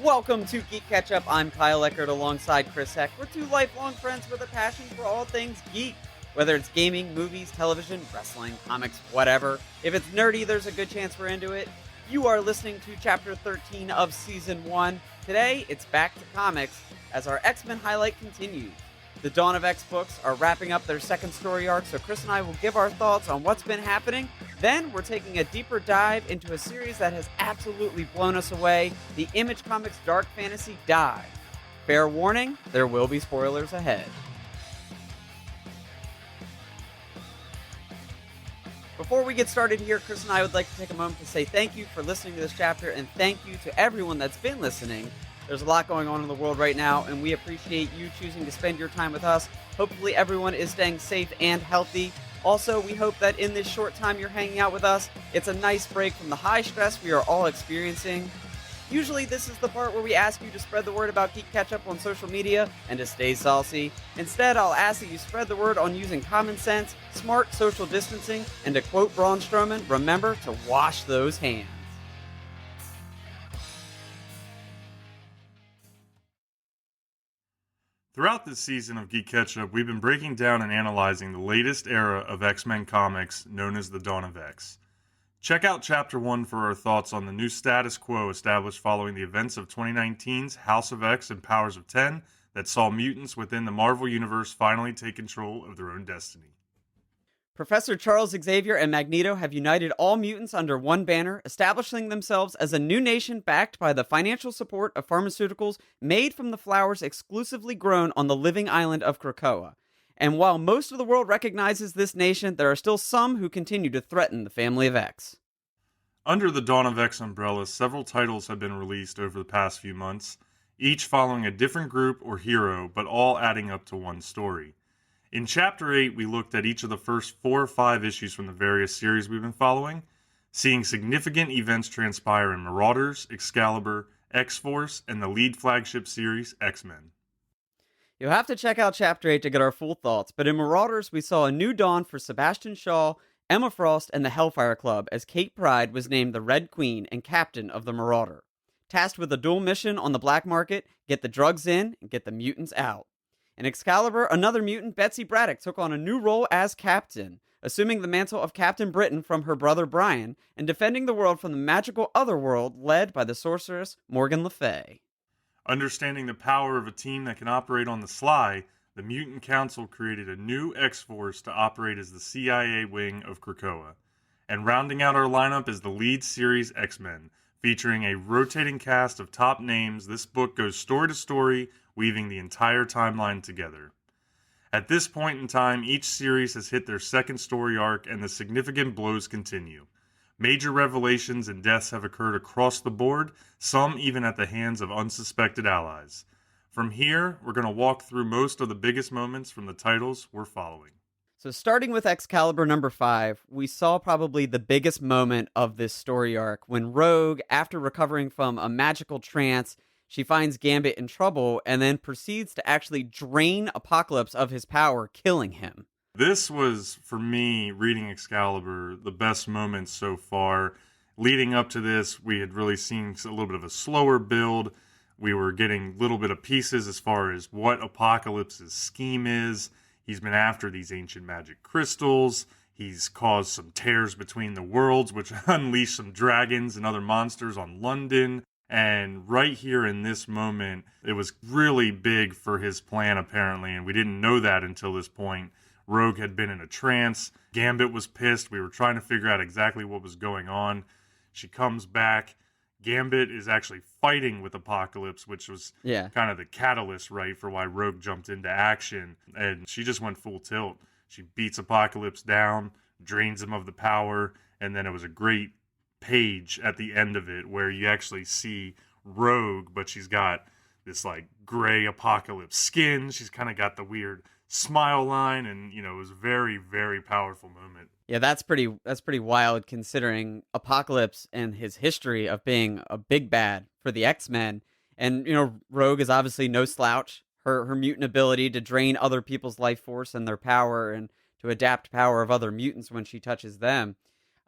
Welcome to GeeK KetchUp. I'm Kyle Eckert alongside Chris Heck. We're two lifelong friends with a passion for all things geek. Whether it's gaming, movies, television, wrestling, comics, whatever. If it's nerdy, there's a good chance we're into it. You are listening to Chapter 13 of Season 1. Today, it's back to comics as our X-Men highlight continues. The Dawn of X books are wrapping up their second story arc, so Chris and I will give our thoughts on what's been happening. Then we're taking a deeper dive into a series that has absolutely blown us away, the Image Comics Dark Fantasy Dive. Fair warning, there will be spoilers ahead. Before we get started here, Chris and I would like to take a moment to say thank you for listening to this chapter, and thank you to everyone that's been listening. There's a lot going on in the world right now, and we appreciate you choosing to spend your time with us. Hopefully everyone is staying safe and healthy. Also, we hope that in this short time you're hanging out with us, it's a nice break from the high stress we are all experiencing. Usually this is the part where we ask you to spread the word about GeeK KetchUp on social media and to stay saucy. Instead, I'll ask that you spread the word on using common sense, smart social distancing, and to quote Braun Strowman, remember to wash those hands. Throughout this season of GeeK KetchUp, we've been breaking down and analyzing the latest era of X-Men comics known as the Dawn of X. Check out Chapter 1 for our thoughts on the new status quo established following the events of 2019's House of X and Powers of 10 that saw mutants within the Marvel Universe finally take control of their own destiny. Professor Charles Xavier and Magneto have united all mutants under one banner, establishing themselves as a new nation backed by the financial support of pharmaceuticals made from the flowers exclusively grown on the living island of Krakoa. And while most of the world recognizes this nation, there are still some who continue to threaten the family of X. Under the Dawn of X umbrella, several titles have been released over the past few months, each following a different group or hero, but all adding up to one story. In Chapter 8, we looked at each of the first 4 or 5 issues from the various series we've been following, seeing significant events transpire in Mauraders, Excalibur, X-Force, and the lead flagship series, X-Men. You'll have to check out Chapter 8 to get our full thoughts, but in Marauders, we saw a new dawn for Sebastian Shaw, Emma Frost, and the Hellfire Club as Kate Pryde was named the Red Queen and captain of the Marauder. Tasked with a dual mission on the black market, get the drugs in and get the mutants out. In Excalibur, another mutant, Betsy Braddock, took on a new role as captain, assuming the mantle of Captain Britain from her brother Brian, and defending the world from the magical otherworld led by the sorceress Morgan Le Fay. Understanding the power of a team that can operate on the sly, the Mutant Council created a new X-Force to operate as the CIA wing of Krakoa. And rounding out our lineup is the lead series X-Men. Featuring a rotating cast of top names, this book goes story to story, weaving the entire timeline together. At this point in time, each series has hit their second story arc and the significant blows continue. Major revelations and deaths have occurred across the board, some even at the hands of unsuspected allies. From here, we're going to walk through most of the biggest moments from the titles we're following. So starting with Excalibur number 5, we saw probably the biggest moment of this story arc when Rogue, after recovering from a magical trance, she finds Gambit in trouble and then proceeds to actually drain Apocalypse of his power, killing him. This was, for me, reading Excalibur, the best moment so far. Leading up to this, we had really seen a little bit of a slower build. We were getting a little bit of pieces as far as what Apocalypse's scheme is. He's been after these ancient magic crystals. He's caused some tears between the worlds, which unleashed some dragons and other monsters on London. And right here in this moment, it was really big for his plan, apparently, and we didn't know that until this point. Rogue had been in a trance. Gambit was pissed. We were trying to figure out exactly what was going on. She comes back. Gambit is actually fighting with Apocalypse, which was kind of the catalyst, right, for why Rogue jumped into action. And she just went full tilt. She beats Apocalypse down, drains him of the power, and then it was a great page at the end of it where you actually see Rogue, but she's got this like gray Apocalypse skin. She's kind of got the weird smile line, and it was a very, very powerful moment. Yeah, that's pretty wild considering Apocalypse and his history of being a big bad for the X-Men. And, Rogue is obviously no slouch. Her mutant ability to drain other people's life force and their power and to adapt power of other mutants when she touches them.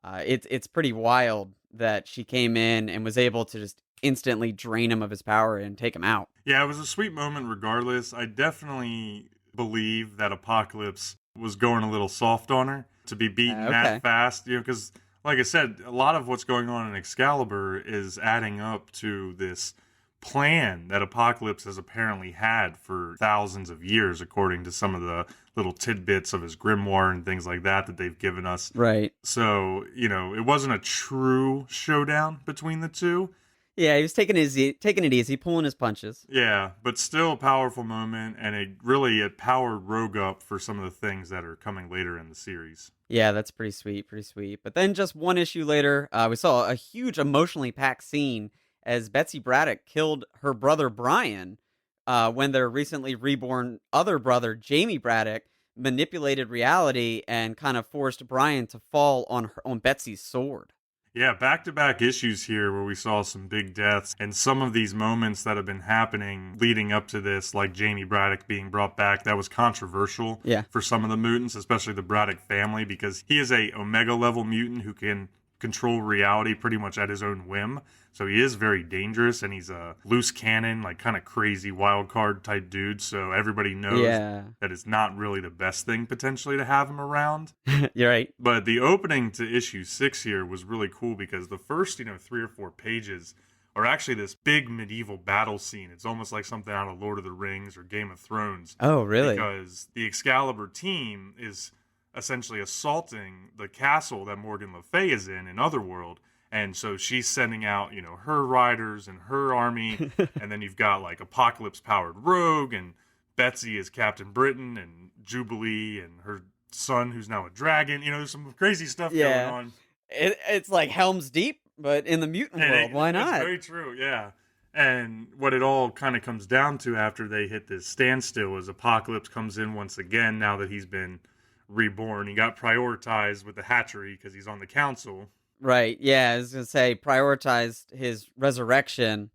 It's pretty wild that she came in and was able to just instantly drain him of his power and take him out. Yeah, it was a sweet moment regardless. I definitely believe that Apocalypse was going a little soft on her to be beaten Okay. that fast, because like I said, a lot of what's going on in Excalibur is adding up to this plan that Apocalypse has apparently had for thousands of years, according to some of the little tidbits of his grimoire and things like that they've given us. Right. So, it wasn't a true showdown between the two. Yeah, he was taking it easy, pulling his punches. Yeah, but still a powerful moment, and it powered Rogue up for some of the things that are coming later in the series. Yeah, that's pretty sweet, pretty sweet. But then just one issue later, we saw a huge emotionally packed scene as Betsy Braddock killed her brother Brian when their recently reborn other brother, Jamie Braddock, manipulated reality and kind of forced Brian to fall on Betsy's sword. Yeah, back-to-back issues here where we saw some big deaths, and some of these moments that have been happening leading up to this, like Jamie Braddock being brought back, that was controversial for some of the mutants, especially the Braddock family, because he is a Omega-level mutant who can control reality pretty much at his own whim. So he is very dangerous, and he's a loose cannon, like kind of crazy wild card type dude. So everybody knows that it's not really the best thing potentially to have him around. You're right. But the opening to issue 6 here was really cool because the first, 3 or 4 pages are actually this big medieval battle scene. It's almost like something out of Lord of the Rings or Game of Thrones. Oh, really? Because the Excalibur team is essentially assaulting the castle that Morgan Le Fay is in Otherworld. And so she's sending out, her riders and her army. And then you've got like Apocalypse-powered Rogue, and Betsy is Captain Britain, and Jubilee and her son, who's now a dragon. There's some crazy stuff going on. It's like Helm's Deep, but in the mutant world. Why not? It's very true, yeah. And what it all kind of comes down to after they hit this standstill is Apocalypse comes in once again now that he's been reborn. He got prioritized with the hatchery because he's on the council. Right, yeah, I was going to say, prioritized his resurrection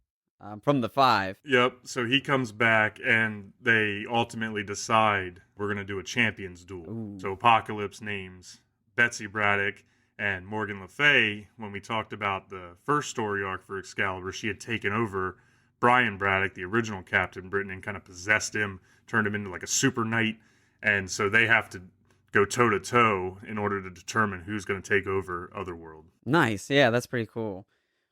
from the 5. Yep, so he comes back, and they ultimately decide we're going to do a champions duel. Ooh. So Apocalypse names Betsy Braddock and Morgan Le Fay. When we talked about the first story arc for Excalibur, she had taken over Brian Braddock, the original Captain Britain, and kind of possessed him, turned him into like a super knight, and so they have to go toe-to-toe in order to determine who's going to take over Otherworld. Nice. Yeah, that's pretty cool.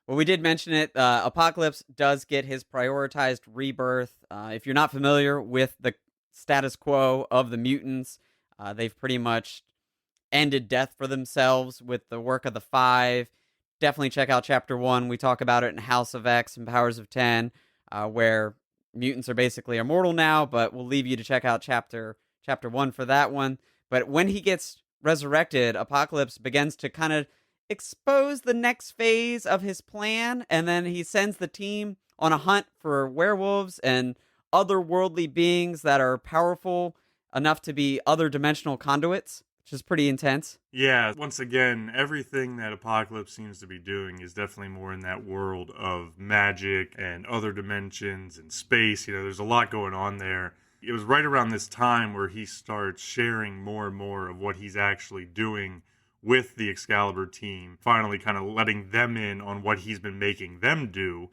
Well, we did mention it. Apocalypse does get his prioritized rebirth. If you're not familiar with the status quo of the mutants, they've pretty much ended death for themselves with the work of the 5. Definitely check out Chapter 1. We talk about it in House of X and Powers of 10, where mutants are basically immortal now, but we'll leave you to check out Chapter 1 for that one. But when he gets resurrected, Apocalypse begins to kind of expose the next phase of his plan, and then he sends the team on a hunt for werewolves and otherworldly beings that are powerful enough to be other dimensional conduits, which is pretty intense. Yeah, once again, everything that Apocalypse seems to be doing is definitely more in that world of magic and other dimensions and space. There's a lot going on there. It was right around this time where he starts sharing more and more of what he's actually doing with the Excalibur team, finally kind of letting them in on what he's been making them do.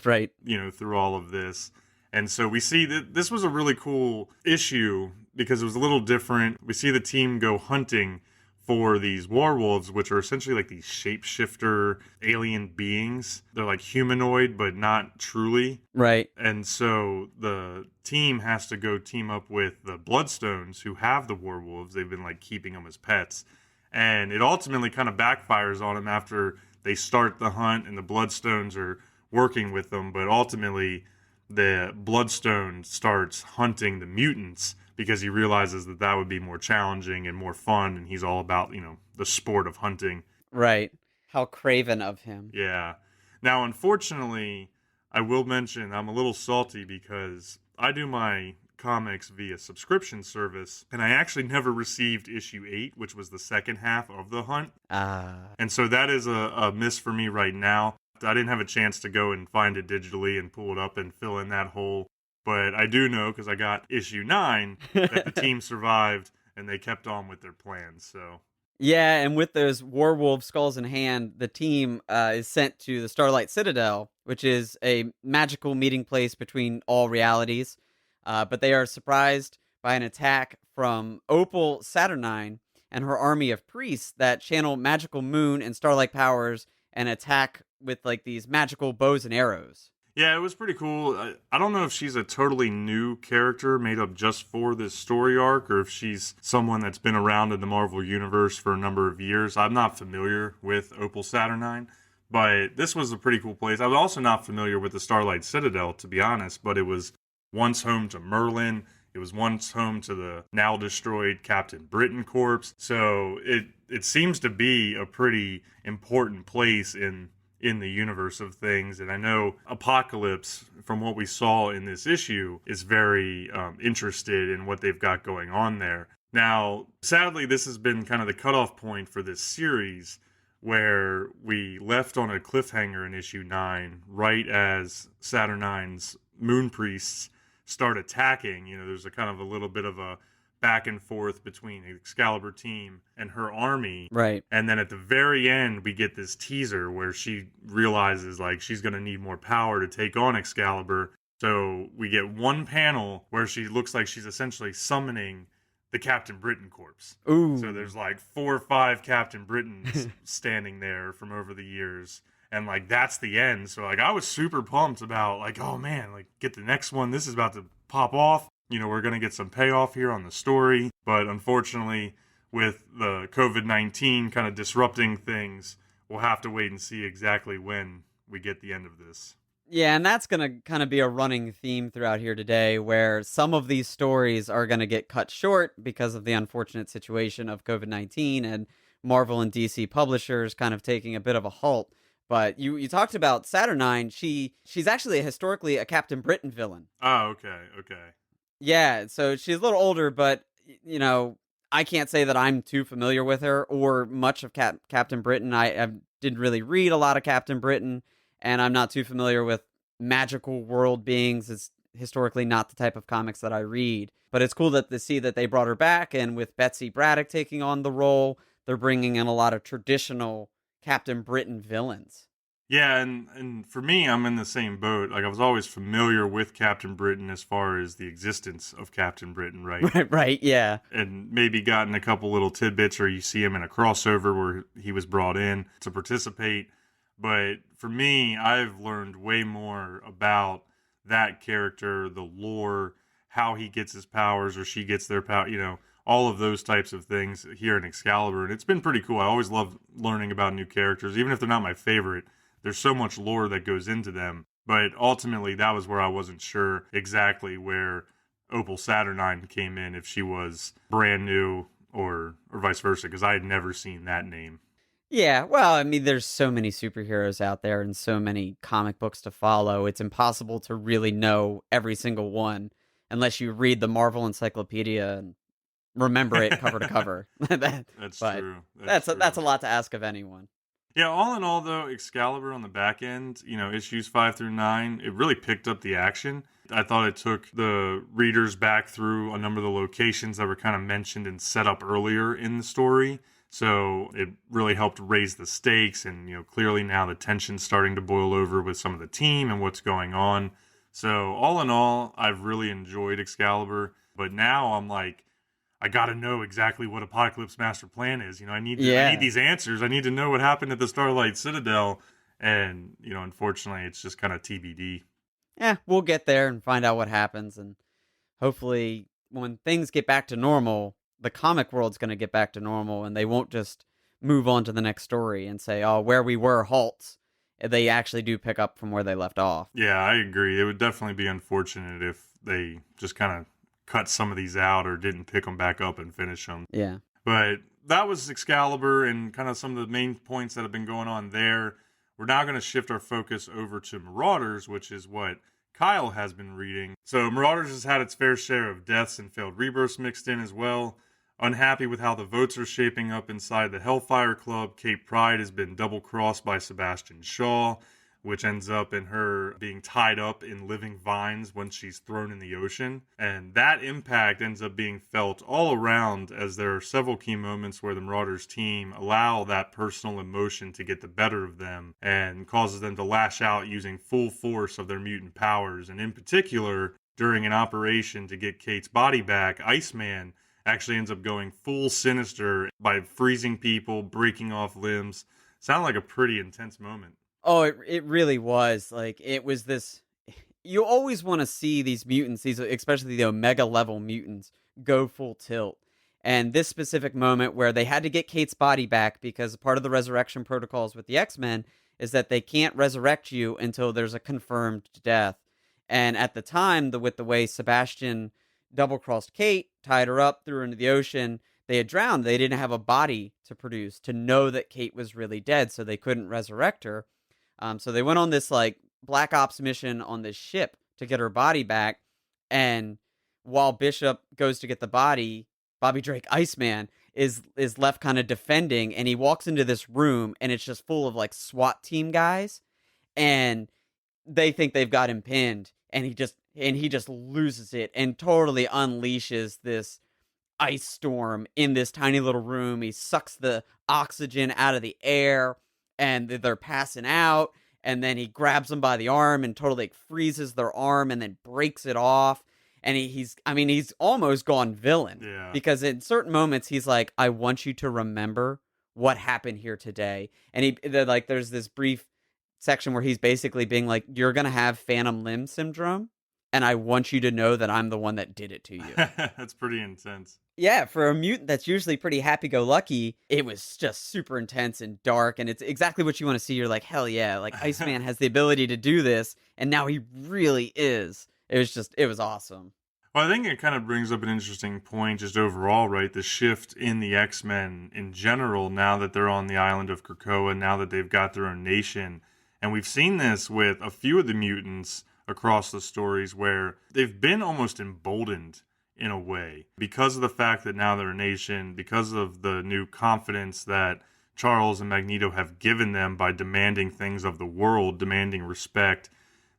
Right. Through all of this. And so we see that this was a really cool issue because it was a little different. We see the team go hunting for these werewolves, which are essentially like these shapeshifter alien beings. They're like humanoid, but not truly. Right. And so the team has to go team up with the Bloodstones who have the werewolves. They've been like keeping them as pets. And it ultimately kind of backfires on them after they start the hunt and the Bloodstones are working with them. But ultimately, the Bloodstone starts hunting the mutants because he realizes that would be more challenging and more fun, and he's all about, the sport of hunting. Right. How craven of him. Yeah. Now, unfortunately, I will mention I'm a little salty because I do my comics via subscription service, and I actually never received issue 8, which was the second half of the hunt. And so that is a miss for me right now. I didn't have a chance to go and find it digitally and pull it up and fill in that hole. But I do know, because I got issue 9, that the team survived and they kept on with their plans. So Yeah, and with those werewolf skulls in hand, the team is sent to the Starlight Citadel, which is a magical meeting place between all realities. But they are surprised by an attack from Opal Saturnine and her army of priests that channel magical moon and starlight powers and attack with like these magical bows and arrows. yeah, it was pretty cool. I don't know if she's a totally new character made up just for this story arc, or if she's someone that's been around in the Marvel Universe for a number of years. I'm not familiar with Opal Saturnine, but this was a pretty cool place. I was also not familiar with the Starlight Citadel, to be honest, but it was once home to Merlin. It was once home to the now destroyed Captain Britain corpse. So it seems to be a pretty important place in the universe of things. And I know Apocalypse, from what we saw in this issue, is very interested in what they've got going on there. Now, sadly, this has been kind of the cutoff point for this series, where we left on a cliffhanger in issue 9, right as Saturnine's moon priests start attacking. You know, there's a kind of a little bit of a back and forth between the Excalibur team and her army. Right. And then at the very end, we get this teaser where she realizes like she's going to need more power to take on Excalibur. So we get one panel where she looks like she's essentially summoning the Captain Britain corpse. Ooh. So there's like 4 or 5 Captain Britons standing there from over the years. And like that's the end. So like I was super pumped about like, oh man, like get the next one. This is about to pop off. You know, we're going to get some payoff here on the story. But unfortunately, with the COVID-19 kind of disrupting things, we'll have to wait and see exactly when we get the end of this. Yeah, and that's going to kind of be a running theme throughout here today, where some of these stories are going to get cut short because of the unfortunate situation of COVID-19 and Marvel and DC publishers kind of taking a bit of a halt. But you talked about Saturnine. She's actually historically a Captain Britain villain. Oh, okay. Yeah, so she's a little older, but you know, I can't say that I'm too familiar with her or much of Captain Britain. I didn't really read a lot of Captain Britain, and I'm not too familiar with magical world beings. It's historically not the type of comics that I read. But it's cool to see that they brought her back, and with Betsy Braddock taking on the role, they're bringing in a lot of traditional Captain Britain villains. Yeah, and for me, I'm in the same boat. Like, I was always familiar with Captain Britain as far as the existence of Captain Britain, right? Right, yeah. And maybe gotten a couple little tidbits, or you see him in a crossover where he was brought in to participate. But for me, I've learned way more about that character, the lore, how he gets his powers or she gets their power, you know, all of those types of things here in Excalibur. And it's been pretty cool. I always love learning about new characters, even if they're not my favorite. There's so much lore that goes into them. But ultimately, that was where I wasn't sure exactly where Opal Saturnine came in, if she was brand new or vice versa, because I had never seen that name. Yeah, well, I mean, there's so many superheroes out there and so many comic books to follow. It's impossible to really know every single one unless you read the Marvel Encyclopedia and remember it cover to cover. That's true. That's a lot to ask of anyone. Yeah, all in all, though, Excalibur on the back end, you know, issues 5 through 9, it really picked up the action. I thought it took the readers back through a number of the locations that were kind of mentioned and set up earlier in the story. So it really helped raise the stakes, and, you know, clearly now the tension's starting to boil over with some of the team and what's going on. So all in all, I've really enjoyed Excalibur, but now I'm like, I got to know exactly what Apocalypse Master Plan is. You know, I need these answers. I need to know what happened at the Starlight Citadel. And, you know, unfortunately, it's just kind of TBD. Yeah, we'll get there and find out what happens. And hopefully, when things get back to normal, the comic world's going to get back to normal, and they won't just move on to the next story and say, oh, where we were halts. They actually do pick up from where they left off. Yeah, I agree. It would definitely be unfortunate if they just kind of cut some of these out or didn't pick them back up and finish them. Yeah. But that was Excalibur and kind of some of the main points that have been going on there. We're now going to shift our focus over to Mauraders, which is what Kyle has been reading. So Mauraders has had its fair share of deaths and failed rebirths mixed in as well. Unhappy with how the votes are shaping up inside the Hellfire Club, Cape Pride has been double-crossed by Sebastian Shaw. which ends up in her being tied up in living vines when she's thrown in the ocean. And that impact ends up being felt all around, as there are several key moments where the Marauders team allow that personal emotion to get the better of them and causes them to lash out using full force of their mutant powers. And in particular, during an operation to get Kate's body back, Iceman actually ends up going full sinister by freezing people, breaking off limbs. Sounded like a pretty intense moment. Oh, it really was. Like, it was this. You always want to see these mutants, these especially the Omega level mutants, go full tilt. And this specific moment where they had to get Kate's body back because part of the resurrection protocols with the X-Men is that they can't resurrect you until there's a confirmed death. And at the time, with the way Sebastian double-crossed Kate, tied her up, threw her into the ocean, they had drowned. They didn't have a body to produce to know that Kate was really dead, so they couldn't resurrect her. So they went on this like Black Ops mission on this ship to get her body back. And while Bishop goes to get the body, Bobby Drake Iceman is left kind of defending, and he walks into this room and it's just full of like SWAT team guys, and they think they've got him pinned, and he just loses it and totally unleashes this ice storm in this tiny little room. He sucks the oxygen out of the air, and they're passing out, and then he grabs them by the arm and totally like, freezes their arm and then breaks it off. And he's almost gone villain. Yeah. Because in certain moments he's like, I want you to remember what happened here today. And there's this brief section where he's basically being like, you're gonna have phantom limb syndrome, and I want you to know that I'm the one that did it to you. That's pretty intense. Yeah, for a mutant that's usually pretty happy-go-lucky, it was just super intense and dark, and it's exactly what you want to see. You're like, hell yeah, like Iceman has the ability to do this, and now he really is. It was awesome. Well, I think it kind of brings up an interesting point just overall, right? The shift in the X-Men in general, now that they're on the island of Krakoa, now that they've got their own nation. And we've seen this with a few of the mutants across the stories where they've been almost emboldened in a way because of the fact that now they're a nation, because of the new confidence that Charles and Magneto have given them by demanding things of the world, demanding respect.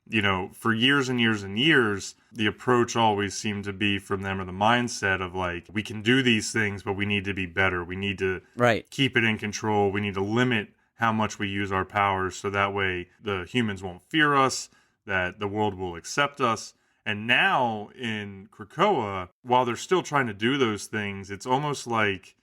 You know, for years and years and years, the approach always seemed to be from them, or the mindset of like, we can do these things, but we need to be better. We need to keep it in control. We need to limit how much we use our powers so that way the humans won't fear us, that the world will accept us. And now in Krakoa, while they're still trying to do those things, it's almost like,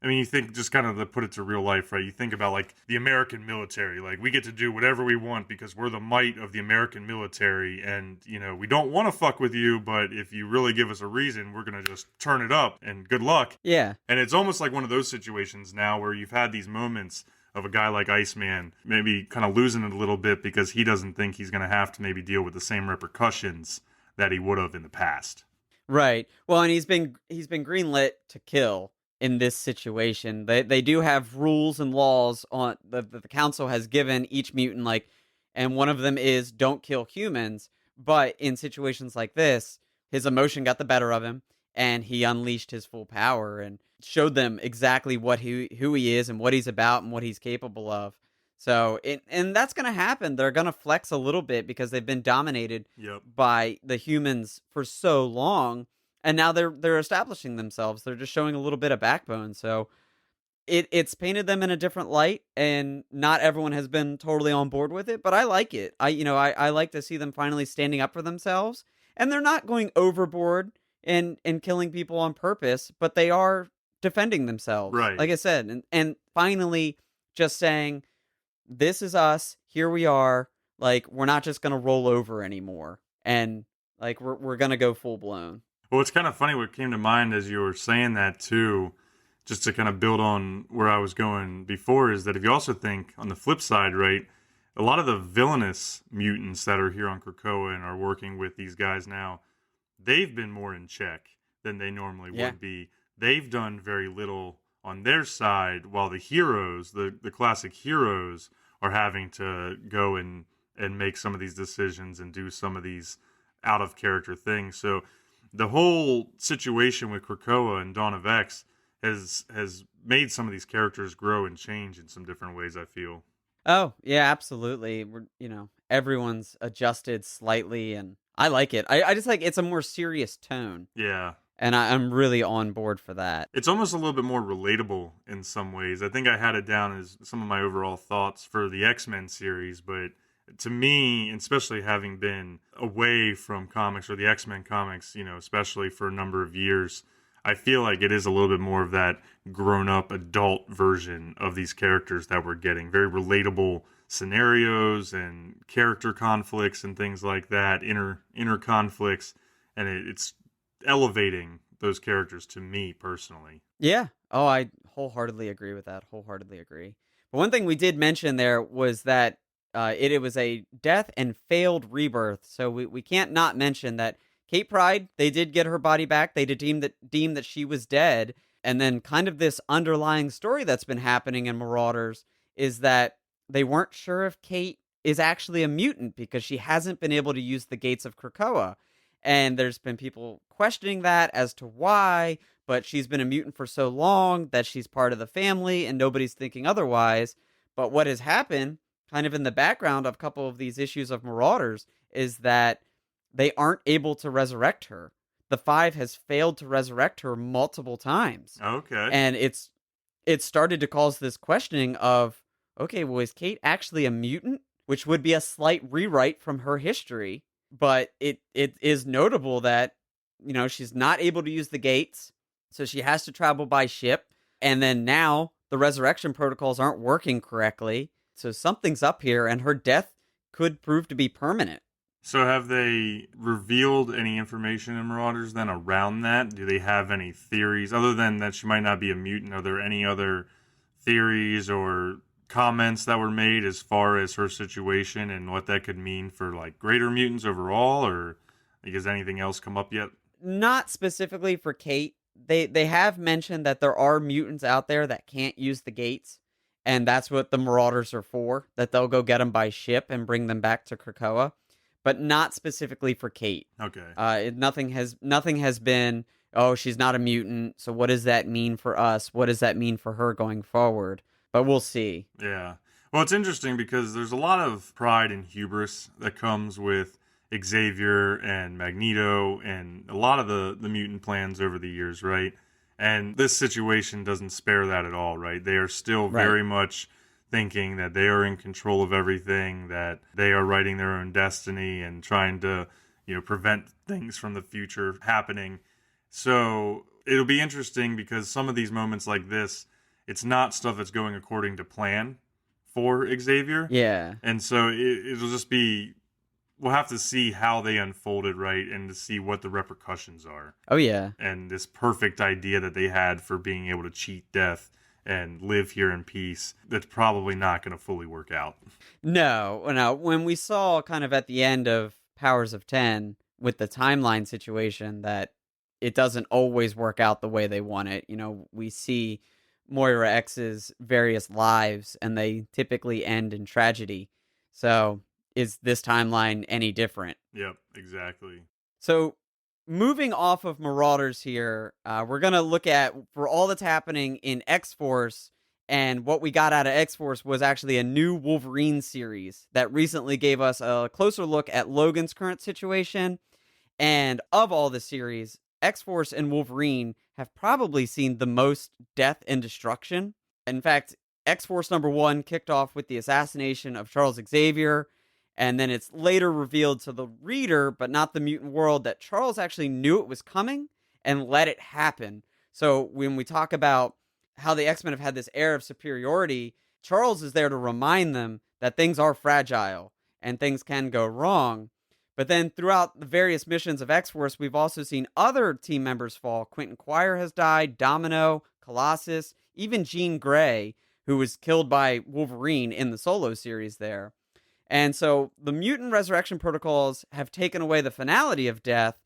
I mean, you think just kind of to put it to real life, right? You think about like the American military, like we get to do whatever we want because we're the might of the American military. And, you know, we don't want to fuck with you, but if you really give us a reason, we're going to just turn it up and good luck. Yeah. And it's almost like one of those situations now where you've had these moments of a guy like Iceman maybe kind of losing it a little bit because he doesn't think he's going to have to maybe deal with the same repercussions that he would have in the past. Right. Well, and he's been greenlit to kill in this situation. They do have rules and laws on the council has given each mutant, like, and one of them is don't kill humans. But in situations like this, his emotion got the better of him, and he unleashed his full power and showed them exactly who he is and what he's about and what he's capable of. So, and that's going to happen. They're going to flex a little bit because they've been dominated by the humans for so long, and now they're establishing themselves. They're just showing a little bit of backbone. So, it's painted them in a different light, and not everyone has been totally on board with it. But I like it. I like to see them finally standing up for themselves, and they're not going overboard and killing people on purpose, but they are defending themselves. Right. Like I said, and finally just saying, this is us. Here we are. Like, we're not just going to roll over anymore. And like, we're going to go full blown. Well, it's kind of funny what came to mind as you were saying that too, just to kind of build on where I was going before, is that if you also think on the flip side, right, a lot of the villainous mutants that are here on Krakoa and are working with these guys now, they've been more in check than they normally would be. They've done very little on their side, while the heroes, the classic heroes, are having to go and make some of these decisions and do some of these out of character things. So the whole situation with Krakoa and Dawn of X has made some of these characters grow and change in some different ways, I feel. Oh, yeah, absolutely. everyone's adjusted slightly, and I like it. I just like it's a more serious tone, Yeah. and I'm really on board for that. It's almost a little bit more relatable in some ways. I think I had it down as some of my overall thoughts for the X-Men series, but to me, especially having been away from comics or the X-Men comics, especially for a number of years, I feel like it is a little bit more of that grown-up adult version of these characters that we're getting. Very relatable scenarios and character conflicts and things like that, inner conflicts, and it's elevating those characters to me personally. Yeah. Oh, I wholeheartedly agree with that. Wholeheartedly agree. But one thing we did mention there was that it was a death and failed rebirth. So we can't not mention that Kate Pride, they did get her body back. They did deem that she was dead. And then kind of this underlying story that's been happening in Marauders is that they weren't sure if Kate is actually a mutant because she hasn't been able to use the gates of Krakoa. And there's been people questioning that as to why, but she's been a mutant for so long that she's part of the family and nobody's thinking otherwise. But what has happened, kind of in the background of a couple of these issues of Marauders, is that they aren't able to resurrect her. The Five has failed to resurrect her multiple times. Okay. And it started to cause this questioning of, okay, well, is Kate actually a mutant? Which would be a slight rewrite from her history. But it is notable that, she's not able to use the gates, so she has to travel by ship. And then now the resurrection protocols aren't working correctly. So something's up here, and her death could prove to be permanent. So have they revealed any information in Marauders then around that? Do they have any theories other than that she might not be a mutant? Are there any other theories or comments that were made as far as her situation and what that could mean for like greater mutants overall, or like, has anything else come up yet? Not specifically for Kate. They have mentioned that there are mutants out there that can't use the gates, and that's what the Marauders are for, that they'll go get them by ship and bring them back to Krakoa, but not specifically for Kate. Okay. Nothing has been, oh, she's not a mutant, so what does that mean for us? What does that mean for her going forward? But we'll see. Yeah. Well, it's interesting because there's a lot of pride and hubris that comes with Xavier and Magneto and a lot of the mutant plans over the years, right? And this situation doesn't spare that at all, right? They are still very much thinking that they are in control of everything, that they are writing their own destiny and trying to, prevent things from the future happening. So it'll be interesting because some of these moments like this, it's not stuff that's going according to plan for Xavier. Yeah. And so it'll just be, we'll have to see how they unfolded, right? And to see what the repercussions are. Oh, yeah. And this perfect idea that they had for being able to cheat death and live here in peace, that's probably not going to fully work out. No. When we saw kind of at the end of Powers of 10 with the timeline situation that it doesn't always work out the way they want it. We see Moira X's various lives, and they typically end in tragedy. So, is this timeline any different? Yep, exactly. So, moving off of Marauders here, we're going to look at, for all that's happening in X-Force, and what we got out of X-Force was actually a new Wolverine series that recently gave us a closer look at Logan's current situation. And of all the series, X-Force and Wolverine have probably seen the most death and destruction. In fact, X-Force number 1 kicked off with the assassination of Charles Xavier, and then it's later revealed to the reader, but not the mutant world, that Charles actually knew it was coming and let it happen. So when we talk about how the X-Men have had this air of superiority, Charles is there to remind them that things are fragile and things can go wrong. But then throughout the various missions of X-Force, we've also seen other team members fall. Quentin Quire has died, Domino, Colossus, even Jean Grey, who was killed by Wolverine in the solo series there. And so the mutant resurrection protocols have taken away the finality of death.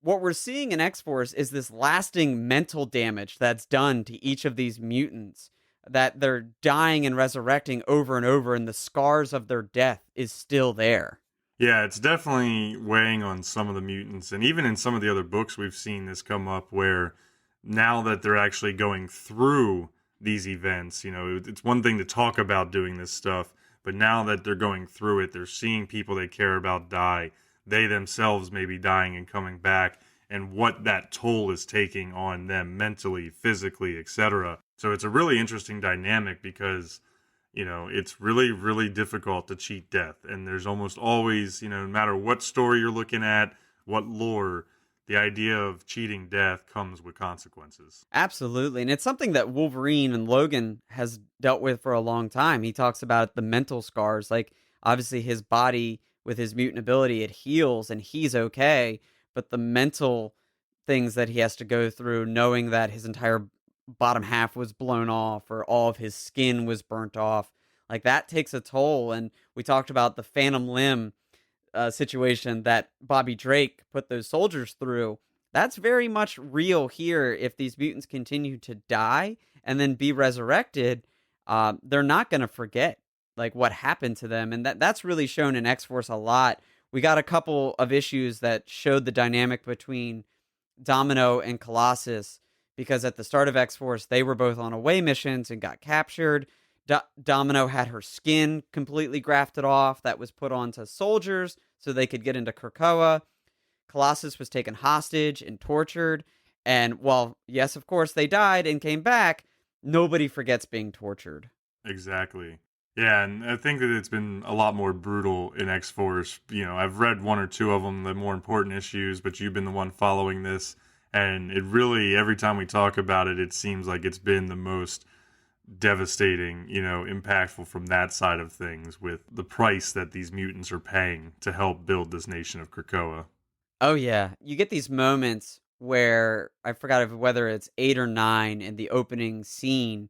What we're seeing in X-Force is this lasting mental damage that's done to each of these mutants, that they're dying and resurrecting over and over, and the scars of their death is still there. Yeah, it's definitely weighing on some of the mutants. And even in some of the other books, we've seen this come up where now that they're actually going through these events, it's one thing to talk about doing this stuff, But now that they're going through it, they're seeing people they care about die. They themselves may be dying and coming back, and what that toll is taking on them mentally, physically, etc. So it's a really interesting dynamic because, it's really, really difficult to cheat death. And there's almost always, no matter what story you're looking at, what lore, the idea of cheating death comes with consequences. Absolutely. And it's something that Wolverine and Logan has dealt with for a long time. He talks about the mental scars. Like, obviously, his body with his mutant ability, it heals and he's okay. But the mental things that he has to go through, knowing that his entire bottom half was blown off or all of his skin was burnt off, like that takes a toll. And we talked about the phantom limb situation that Bobby Drake put those soldiers through. That's very much real here. If these mutants continue to die and then be resurrected, they're not going to forget like what happened to them, and that's really shown in X Force a lot. We got a couple of issues that showed the dynamic between Domino and Colossus, because at the start of X Force, they were both on away missions and got captured. Domino had her skin completely grafted off that was put onto soldiers so they could get into Krakoa. Colossus was taken hostage and tortured. And while, yes, of course, they died and came back, nobody forgets being tortured. Exactly. Yeah, and I think that it's been a lot more brutal in X Force. I've read one or two of them, the more important issues, but you've been the one following this. And it really, every time we talk about it, it seems like it's been the most devastating, impactful from that side of things, with the price that these mutants are paying to help build this nation of Krakoa. Oh, yeah. You get these moments where I forgot whether it's 8 or 9 in the opening scene.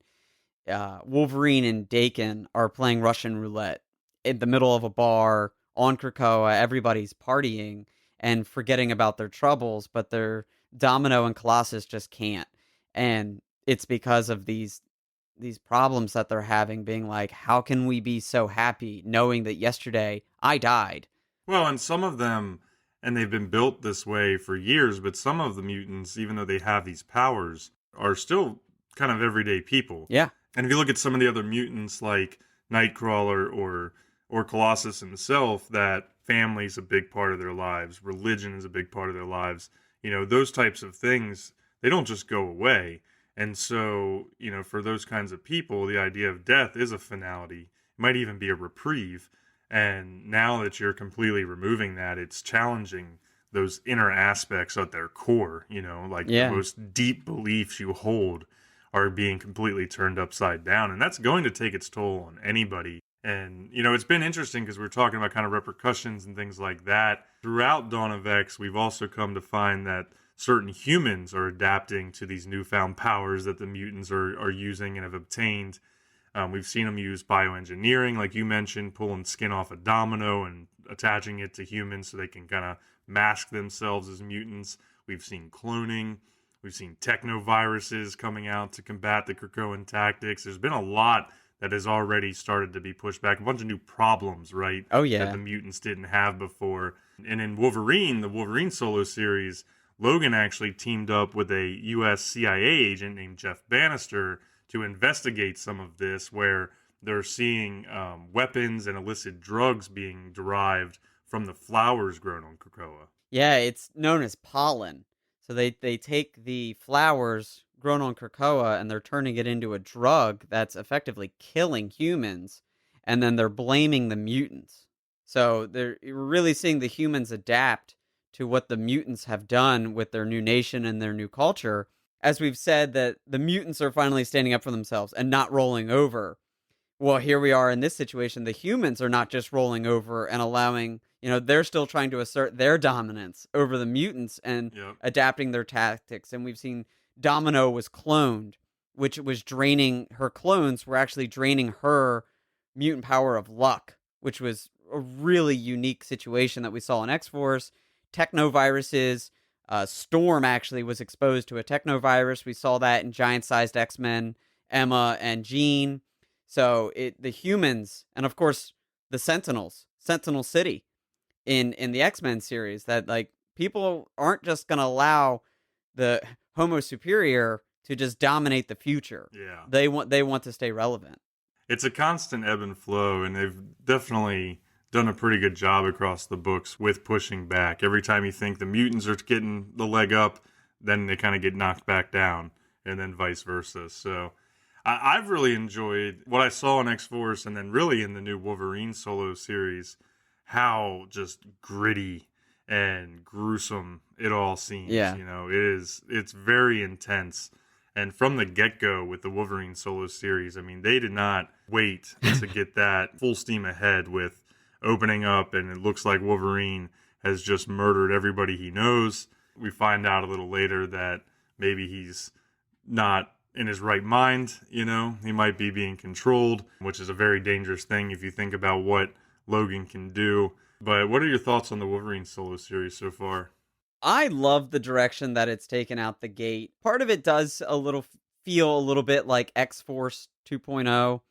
Wolverine and Daken are playing Russian roulette in the middle of a bar on Krakoa. Everybody's partying and forgetting about their troubles, but their Domino and Colossus just can't. And it's because of these problems that they're having, being like, how can we be so happy knowing that yesterday I died? Well, and some of them, and they've been built this way for years, but some of the mutants, even though they have these powers, are still kind of everyday people. Yeah. And if you look at some of the other mutants like Nightcrawler or Colossus himself, that family's a big part of their lives, religion is a big part of their lives. Those types of things, they don't just go away. And so, for those kinds of people, the idea of death is a finality. It might even be a reprieve. And now that you're completely removing that, it's challenging those inner aspects at their core, the most deep beliefs you hold are being completely turned upside down. And that's going to take its toll on anybody. And, it's been interesting because we're talking about kind of repercussions and things like that. Throughout Dawn of X, we've also come to find that certain humans are adapting to these newfound powers that the mutants are using and have obtained. We've seen them use bioengineering, like you mentioned, pulling skin off a Domino and attaching it to humans so they can kind of mask themselves as mutants. We've seen cloning. We've seen technoviruses coming out to combat the Krakoan tactics. There's been a lot that has already started to be pushed back. A bunch of new problems, right? Oh, yeah. That the mutants didn't have before. And in Wolverine, the Wolverine solo series, Logan actually teamed up with a U.S. CIA agent named Jeff Bannister to investigate some of this, where they're seeing weapons and illicit drugs being derived from the flowers grown on Krakoa. Yeah, it's known as pollen. So they take the flowers grown on Krakoa and they're turning it into a drug that's effectively killing humans, and then they're blaming the mutants. So we're really seeing the humans adapt to what the mutants have done with their new nation and their new culture. As we've said, that the mutants are finally standing up for themselves and not rolling over. Well, here we are in this situation. The humans are not just rolling over and allowing, they're still trying to assert their dominance over the mutants and adapting their tactics. And we've seen Domino was cloned, which was draining, her clones were actually draining her mutant power of luck, which was a really unique situation that we saw in X-Force. Technoviruses, Storm actually was exposed to a technovirus. We saw that in giant-sized X-Men, Emma and Jean. So the humans, and of course the Sentinels, Sentinel City in the X-Men series, that like people aren't just going to allow the Homo Superior to just dominate the future. Yeah. They want to stay relevant. It's a constant ebb and flow, and they've definitely done a pretty good job across the books with pushing back. Every time you think the mutants are getting the leg up, then they kind of get knocked back down, and then vice versa. So I've really enjoyed what I saw in X-Force, and then really in the new Wolverine solo series, how just gritty and gruesome it all seems. Yeah. You know, it's very intense. And from the get-go with the Wolverine solo series, I mean, they did not wait to get that full steam ahead with opening up, and it looks like Wolverine has just murdered everybody he knows. We find out a little later that maybe he's not in his right mind, you know? He might be being controlled, which is a very dangerous thing if you think about what Logan can do. But what are your thoughts on the Wolverine solo series so far? I love the direction that it's taken out the gate. Part of it does feel a little bit like X-Force 2.0,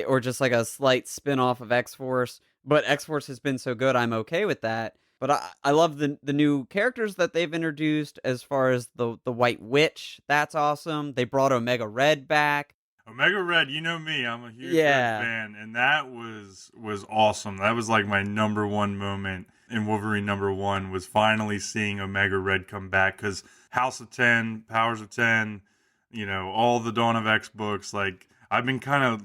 or just like a slight spin-off of X-Force, but X-Force has been so good, I'm okay with that. But I love the new characters that they've introduced as far as the White Witch. That's awesome. They brought Omega Red back. Omega Red, you know me, I'm a huge Yeah. Red fan, and that was awesome. That was like my number one moment in Wolverine #1 was finally seeing Omega Red come back, because House of 10, Powers of 10, you know, all the Dawn of X books, like I've been kind of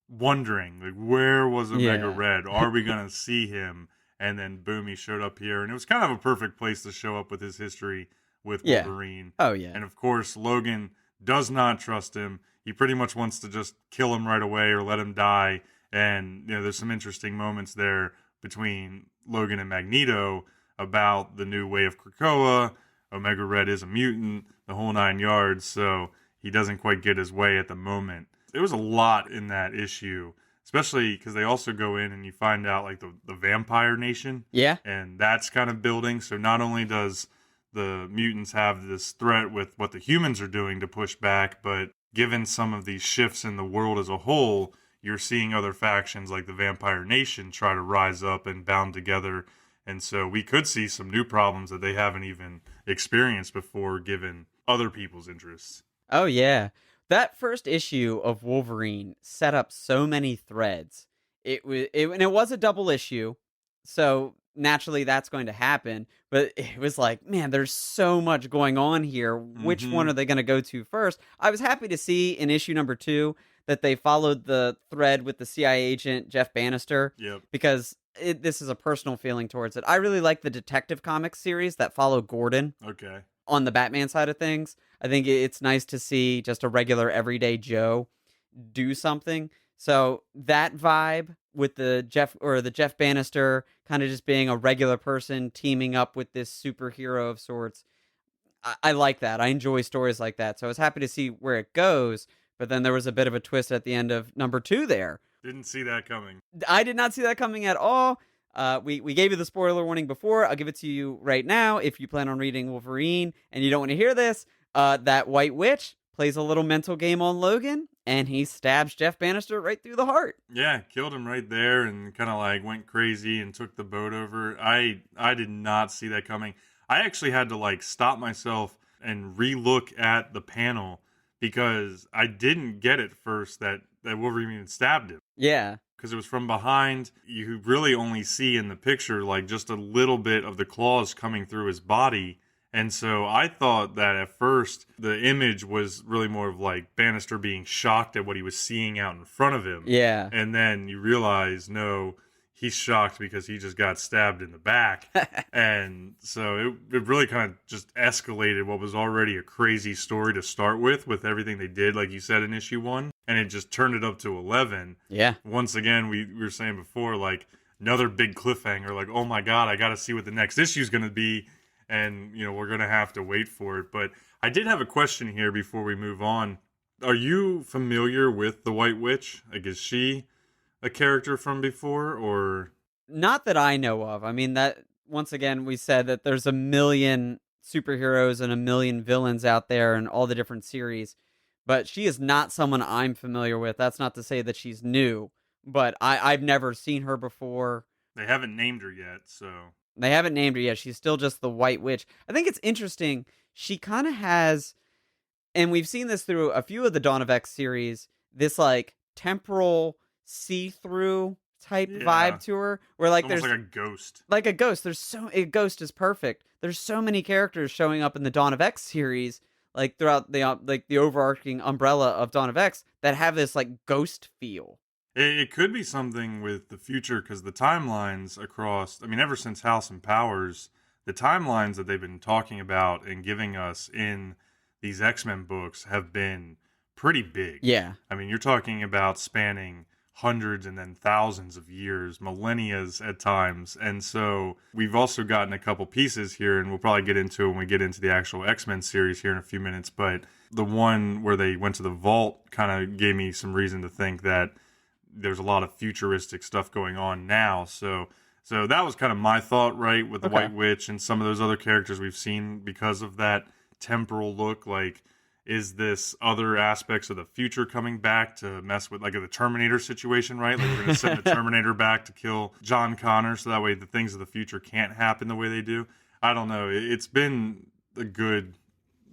wondering, like, where was Omega Yeah. Red? Are we gonna see him? And then boom, he showed up here, and it was kind of a perfect place to show up with his history with Yeah. Wolverine. Oh, yeah. And of course, Logan does not trust him. He pretty much wants to just kill him right away or let him die. And you know, there's some interesting moments there between Logan and Magneto about the new way of Krakoa. Omega Red is a mutant, the whole 9 yards, so he doesn't quite get his way at the moment. There was a lot in that issue, especially because they also go in and you find out like the vampire nation. Yeah. And that's kind of building. So not only does the mutants have this threat with what the humans are doing to push back, but given some of these shifts in the world as a whole, you're seeing other factions like the Vampire Nation try to rise up and bound together. And so we could see some new problems that they haven't even experienced before, given other people's interests. Oh, yeah. That first issue of Wolverine set up so many threads. And it was a double issue, so naturally that's going to happen. But it was like, man, there's so much going on here. Which one are they going to go to first? I was happy to see in issue #2 that they followed the thread with the CIA agent Jeff Bannister. Yep. Because this is a personal feeling towards it. I really like the Detective Comics series that follow Gordon. Okay. On the Batman side of things. I think it's nice to see just a regular everyday Joe do something. So that vibe with the Jeff Bannister kind of just being a regular person teaming up with this superhero of sorts. I like that. I enjoy stories like that. So I was happy to see where it goes. But then there was a bit of a twist at the end of #2 there. Didn't see that coming. I did not see that coming at all. We gave you the spoiler warning before. I'll give it to you right now. If you plan on reading Wolverine and you don't want to hear this, that White Witch plays a little mental game on Logan, and he stabs Jeff Bannister right through the heart. Yeah, killed him right there, and kind of like went crazy and took the boat over. I did not see that coming. I actually had to like stop myself and re-look at the panel because I didn't get at first that Wolverine even stabbed him. Yeah. Because it was from behind. You really only see in the picture like just a little bit of the claws coming through his body. And so I thought that at first the image was really more of like Bannister being shocked at what he was seeing out in front of him. Yeah. And then you realize, no, he's shocked because he just got stabbed in the back. And so it really kind of just escalated what was already a crazy story to start with everything they did, like you said, in issue 1. And it just turned it up to 11. Yeah. Once again, we were saying before, like, another big cliffhanger. Like, oh my God, I got to see what the next issue is going to be. And, you know, we're going to have to wait for it. But I did have a question here before we move on. Are you familiar with the White Witch? Like, is she a character from before, or? Not that I know of. I mean, that once again, we said that there's a million superheroes and a million villains out there in all the different series. But she is not someone I'm familiar with. That's not to say that she's new, but I've never seen her before. They haven't named her yet, so. They haven't named her yet. She's still just the White Witch. I think it's interesting. She kind of has, and we've seen this through a few of the Dawn of X series, this like temporal see-through type Yeah. vibe to her, where It's like almost there's like a ghost. like a ghost. A ghost is perfect. There's so many characters showing up in the Dawn of X series, like throughout the overarching umbrella of Dawn of X, that have this like ghost feel. It could be something with the future because the timelines across, I mean, ever since House and Powers, the timelines that they've been talking about and giving us in these X-Men books have been pretty big. Yeah. I mean, you're talking about spanning hundreds and then thousands of years, millennias at times. And so we've also gotten a couple pieces here, and we'll probably get into it when we get into the actual X-Men series here in a few minutes. But the one where they went to the vault kind of gave me some reason to think that there's a lot of futuristic stuff going on now. So that was kind of my thought, right, with the Okay. White Witch and some of those other characters we've seen because of that temporal look. Like, is this other aspects of the future coming back to mess with, like, the Terminator situation, right? Like, we're going to send the Terminator back to kill John Connor so that way the things of the future can't happen the way they do. I don't know. It's been a good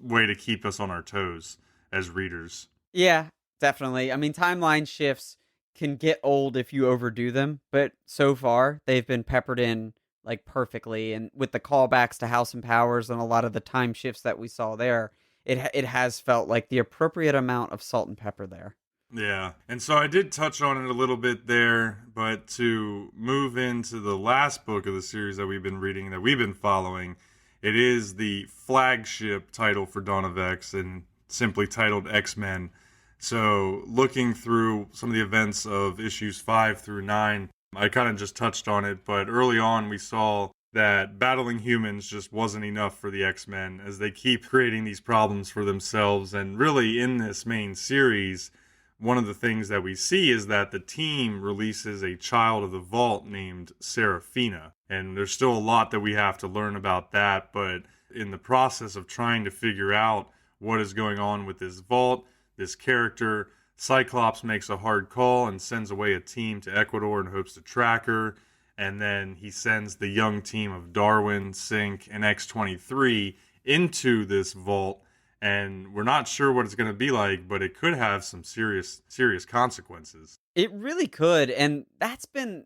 way to keep us on our toes as readers. Yeah, definitely. I mean, timeline shifts can get old if you overdo them, but so far they've been peppered in like perfectly, and with the callbacks to House and Powers and a lot of the time shifts that we saw there, it has felt like the appropriate amount of salt and pepper there. Yeah. And so I did touch on it a little bit there, but to move into the last book of the series that we've been reading, that we've been following, it is the flagship title for Dawn of X and simply titled X-Men. So looking through some of the events of issues 5 through 9, I kind of just touched on it, but early on we saw that battling humans just wasn't enough for the X-Men as they keep creating these problems for themselves. And really in this main series, one of the things that we see is that the team releases a child of the vault named Seraphina. And there's still a lot that we have to learn about that, but in the process of trying to figure out what is going on with this vault, this character, Cyclops makes a hard call and sends away a team to Ecuador in hopes to track her. And then he sends the young team of Darwin, Sync, and X-23 into this vault. And we're not sure what it's going to be like, but it could have some serious consequences. It really could, and that's been.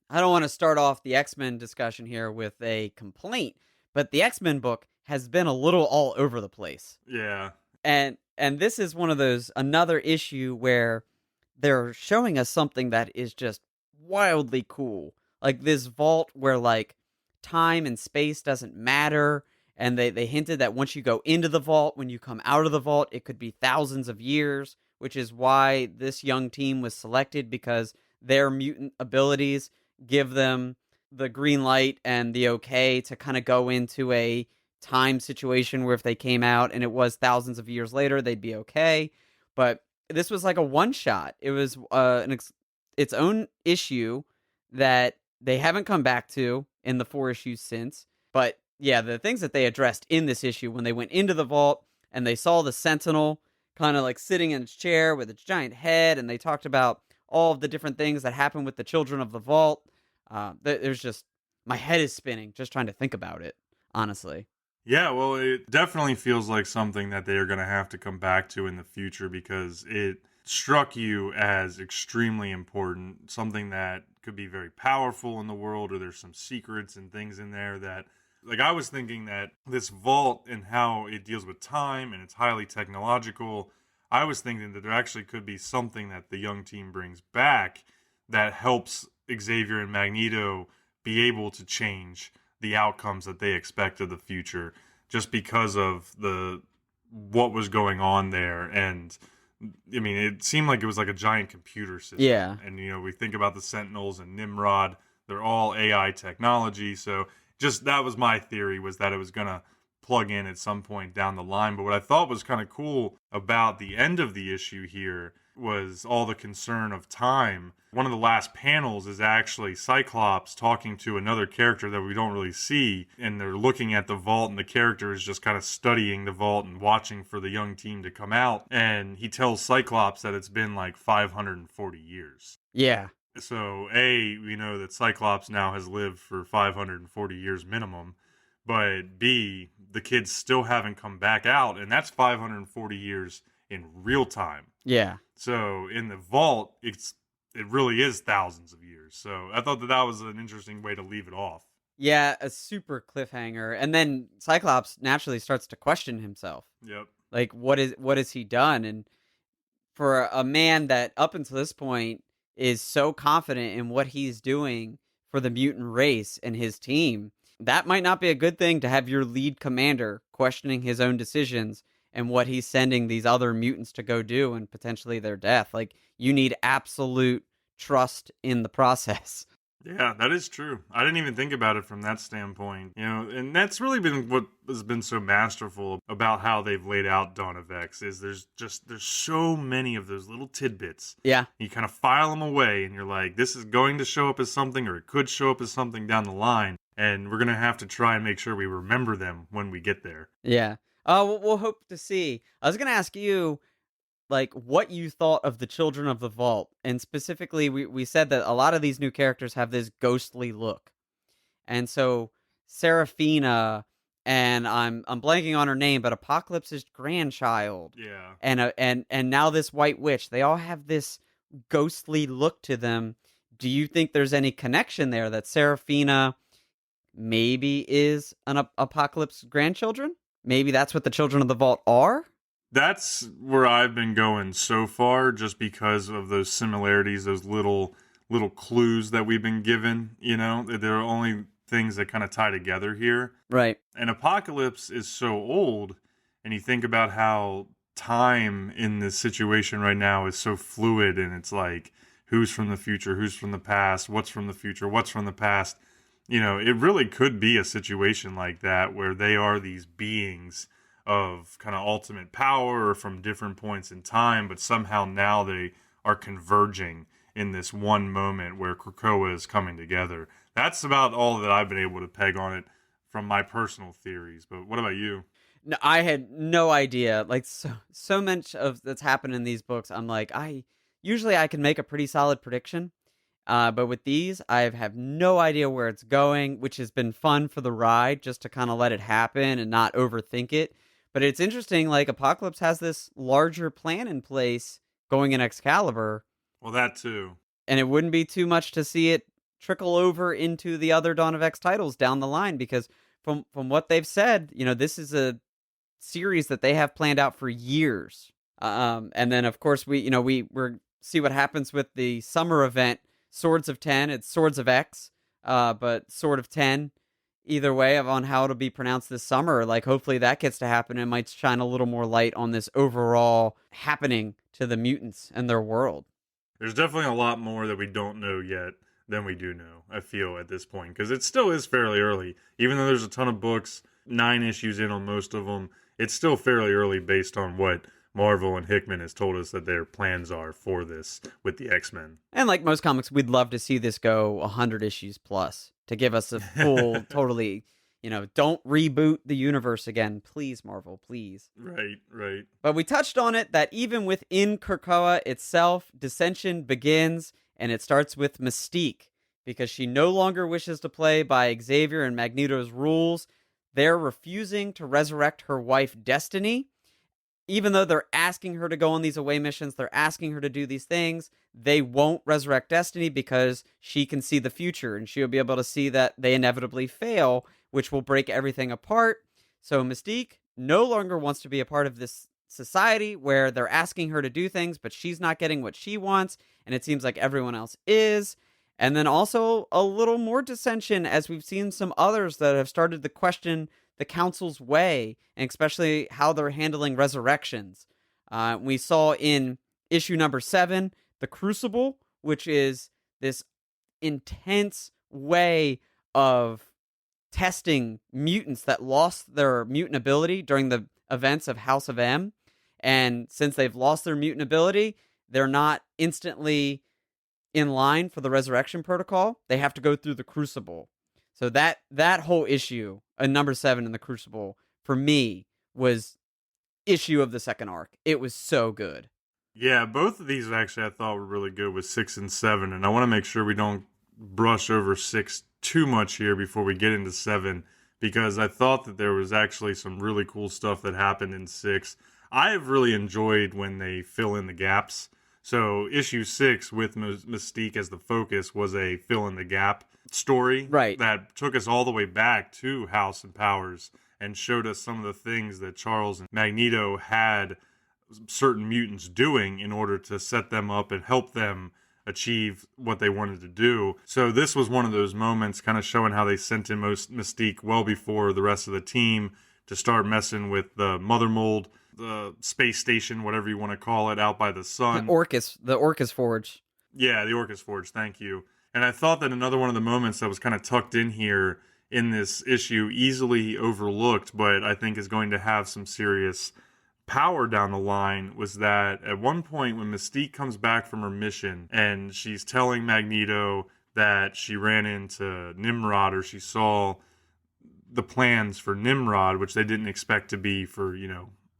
I don't want to start off the X-Men discussion here with a complaint, but the X-Men book has been a little all over the place. Yeah. And this is one of those, another issue where they're showing us something that is just wildly cool. Like this vault where like time and space doesn't matter, and they hinted that once you go into the vault, when you come out of the vault, it could be thousands of years, which is why this young team was selected, because their mutant abilities give them the green light and the okay to kind of go into a time situation where if they came out and it was thousands of years later, they'd be okay. But this was like a one shot. It was its own issue that they haven't come back to in the 4 issues since. But yeah, the things that they addressed in this issue when they went into the vault and they saw the Sentinel kind of like sitting in its chair with its giant head, and they talked about all of the different things that happen with the children of the vault. There's just, my head is spinning just trying to think about it, honestly. Yeah, well, it definitely feels like something that they are going to have to come back to in the future because it struck you as extremely important, something that could be very powerful in the world, or there's some secrets and things in there that, like, I was thinking that this vault and how it deals with time and it's highly technological, I was thinking that there actually could be something that the young team brings back that helps Xavier and Magneto be able to change the outcomes that they expect of the future just because of what was going on there. And I mean, it seemed like it was like a giant computer system. Yeah. And, we think about the Sentinels and Nimrod, they're all AI technology. So just that was my theory, was that it was going to plug in at some point down the line. But what I thought was kind of cool about the end of the issue here was all the concern of time. One of the last panels is actually Cyclops talking to another character that we don't really see, and they're looking at the vault, and the character is just kind of studying the vault and watching for the young team to come out, and he tells Cyclops that it's been like 540 years. Yeah. So we know that Cyclops now has lived for 540 years minimum, but B, the kids still haven't come back out, and that's 540 years in real time. Yeah. So in the vault, it really is thousands of years. So I thought that was an interesting way to leave it off. Yeah, a super cliffhanger. And then Cyclops naturally starts to question himself. Yep. Like what has he done? And for a man that up until this point is so confident in what he's doing for the mutant race and his team, that might not be a good thing to have your lead commander questioning his own decisions and what he's sending these other mutants to go do and potentially their death. Like, you need absolute trust in the process. Yeah, that is true. I didn't even think about it from that standpoint. And that's really been what has been so masterful about how they've laid out Dawn of X is there's so many of those little tidbits. Yeah. You kind of file them away and you're like, this is going to show up as something, or it could show up as something down the line, and we're going to have to try and make sure we remember them when we get there. Yeah. We'll hope to see. I was going to ask you, like, what you thought of the Children of the Vault, and specifically, we said that a lot of these new characters have this ghostly look, and so Seraphina, and I'm blanking on her name, but Apocalypse's grandchild, Yeah. and now this White Witch, they all have this ghostly look to them. Do you think there's any connection there that Seraphina maybe is an Apocalypse grandchildren? Maybe that's what the Children of the Vault are? That's where I've been going so far, just because of those similarities, those little clues that we've been given. There are only things that kind of tie together here. Right. And Apocalypse is so old, and you think about how time in this situation right now is so fluid, and it's like, who's from the future, who's from the past, what's from the future, what's from the past. It really could be a situation like that where they are these beings of kind of ultimate power from different points in time, but somehow now they are converging in this one moment where Krakoa is coming together. That's about all that I've been able to peg on it from my personal theories. But what about you? No, I had no idea. Like, so much of that's happened in these books. I'm like, I can make a pretty solid prediction. But with these, I have no idea where it's going, which has been fun for the ride, just to kind of let it happen and not overthink it. But it's interesting, like, Apocalypse has this larger plan in place going in Excalibur. Well, that too. And it wouldn't be too much to see it trickle over into the other Dawn of X titles down the line, because from what they've said, this is a series that they have planned out for years. And then, of course, we're see what happens with the summer event, Swords of 10. It's Swords of X, but Sword of 10. Either way, on how it'll be pronounced this summer. Like, hopefully that gets to happen and might shine a little more light on this overall happening to the mutants and their world. There's definitely a lot more that we don't know yet than we do know, I feel, at this point, because it still is fairly early. Even though there's a ton of books, 9 issues in on most of them, it's still fairly early based on what Marvel and Hickman has told us that their plans are for this with the X-Men. And like most comics, we'd love to see this go 100 issues plus to give us a full, totally, don't reboot the universe again. Please, Marvel, please. Right. But we touched on it that even within Krakoa itself, dissension begins, and it starts with Mystique, because she no longer wishes to play by Xavier and Magneto's rules. They're refusing to resurrect her wife, Destiny. Even though they're asking her to go on these away missions, they're asking her to do these things, they won't resurrect Destiny because she can see the future and she'll be able to see that they inevitably fail, which will break everything apart. So Mystique no longer wants to be a part of this society where they're asking her to do things, but she's not getting what she wants, and it seems like everyone else is. And then also a little more dissension, as we've seen some others that have started to question the Council's way, and especially how they're handling resurrections. We saw in issue number 7, the Crucible, which is this intense way of testing mutants that lost their mutant ability during the events of House of M. And since they've lost their mutant ability, they're not instantly in line for the resurrection protocol. They have to go through the Crucible. So that whole issue, number 7 in the Crucible, for me, was issue of the second arc. It was so good. Yeah, both of these actually I thought were really good with 6 and 7, and I want to make sure we don't brush over 6 too much here before we get into 7, because I thought that there was actually some really cool stuff that happened in 6. I've really enjoyed when they fill in the gaps. So issue 6 with Mystique as the focus was a fill in the gap story Right. that took us all the way back to House and Powers and showed us some of the things that Charles and Magneto had certain mutants doing in order to set them up and help them achieve what they wanted to do. So this was one of those moments kind of showing how they sent in Mystique well before the rest of the team to start messing with the Mother Mold, the space station, whatever you want to call it, out by the sun. The Orcus Forge. Yeah, the Orcus Forge, thank you. And I thought that another one of the moments that was kind of tucked in here in this issue, easily overlooked, but I think is going to have some serious power down the line, was that at one point when Mystique comes back from her mission and she's telling Magneto that she ran into Nimrod, or she saw the plans for Nimrod, which they didn't expect to be for,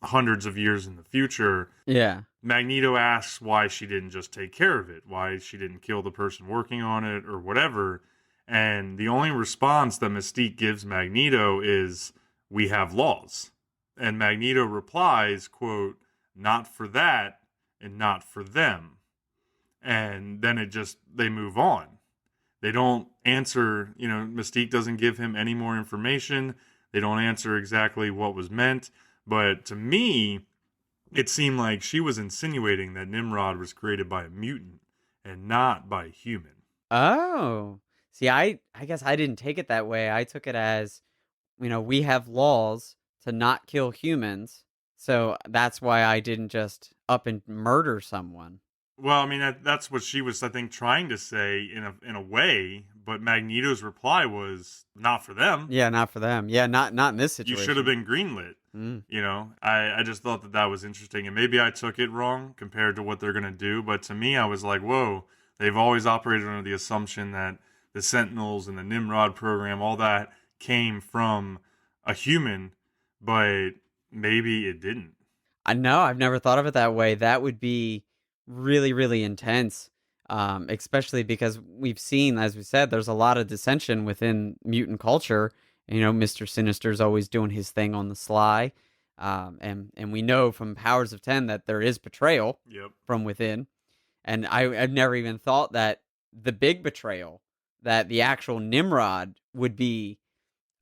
hundreds of years in the future. Yeah. Magneto asks why she didn't just take care of it, why she didn't kill the person working on it or whatever. And the only response that Mystique gives Magneto is, "We have laws." And Magneto replies, quote, "Not for that and not for them." And then they move on. They don't answer, Mystique doesn't give him any more information. They don't answer exactly what was meant. But to me, it seemed like she was insinuating that Nimrod was created by a mutant and not by a human. Oh. See, I guess I didn't take it that way. I took it as, we have laws to not kill humans. So that's why I didn't just up and murder someone. Well, I mean, that's what she was, I think, trying to say in a way. But Magneto's reply was, "Not for them. Yeah, not for them. Yeah, not in this situation. You should have been greenlit." I just thought that was interesting. And maybe I took it wrong compared to what they're going to do. But to me, I was like, whoa, they've always operated under the assumption that the Sentinels and the Nimrod program, all that came from a human, but maybe it didn't. I know. I've never thought of it that way. That would be really, really intense, especially because we've seen, as we said, there's a lot of dissension within mutant culture. Mr. Sinister's always doing his thing on the sly, and we know from Powers of 10 that there is betrayal from within. And I've never even thought that the big betrayal, that the actual Nimrod would be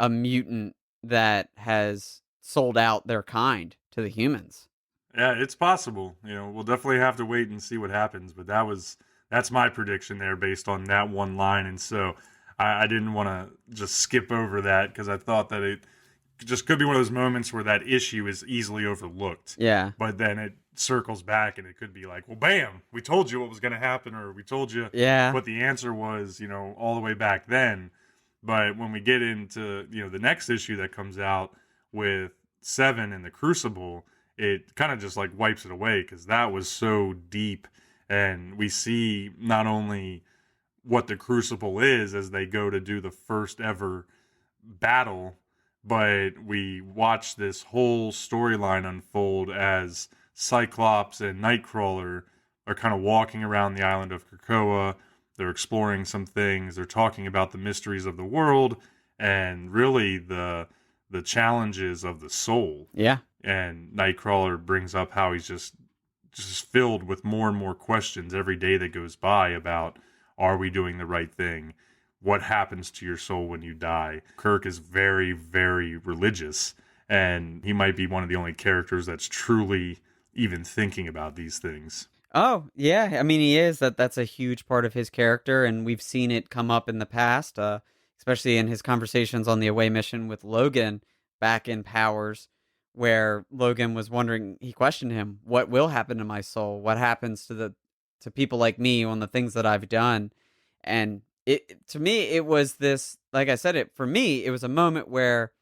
a mutant that has sold out their kind to the humans. Yeah, it's possible. We'll definitely have to wait and see what happens. But that's my prediction there based on that one line. And so I didn't want to just skip over that because I thought that it just could be one of those moments where that issue is easily overlooked. Yeah. But then it circles back and it could be like, well, bam, we told you what was going to happen, or we told you what the answer was, all the way back then. But when we get into, the next issue that comes out with 7 and the Crucible, it kind of just like wipes it away because that was so deep. And we see not only what the Crucible is as they go to do the first ever battle, but we watch this whole storyline unfold as Cyclops and Nightcrawler are kind of walking around the island of Krakoa. They're exploring some things. They're talking about the mysteries of the world and really the challenges of the soul. Yeah. And Nightcrawler brings up how he's just filled with more and more questions every day that goes by about, are we doing the right thing? What happens to your soul when you die? Kirk is very, very religious, and he might be one of the only characters that's truly even thinking about these things. Oh, yeah. I mean, he is. That's a huge part of his character, and we've seen it come up in the past, especially in his conversations on the away mission with Logan back in Powers, where Logan was wondering, he questioned him, what will happen to my soul? What happens to people like me on the things that I've done? And to me, it was this, like I said, for me, it was a moment where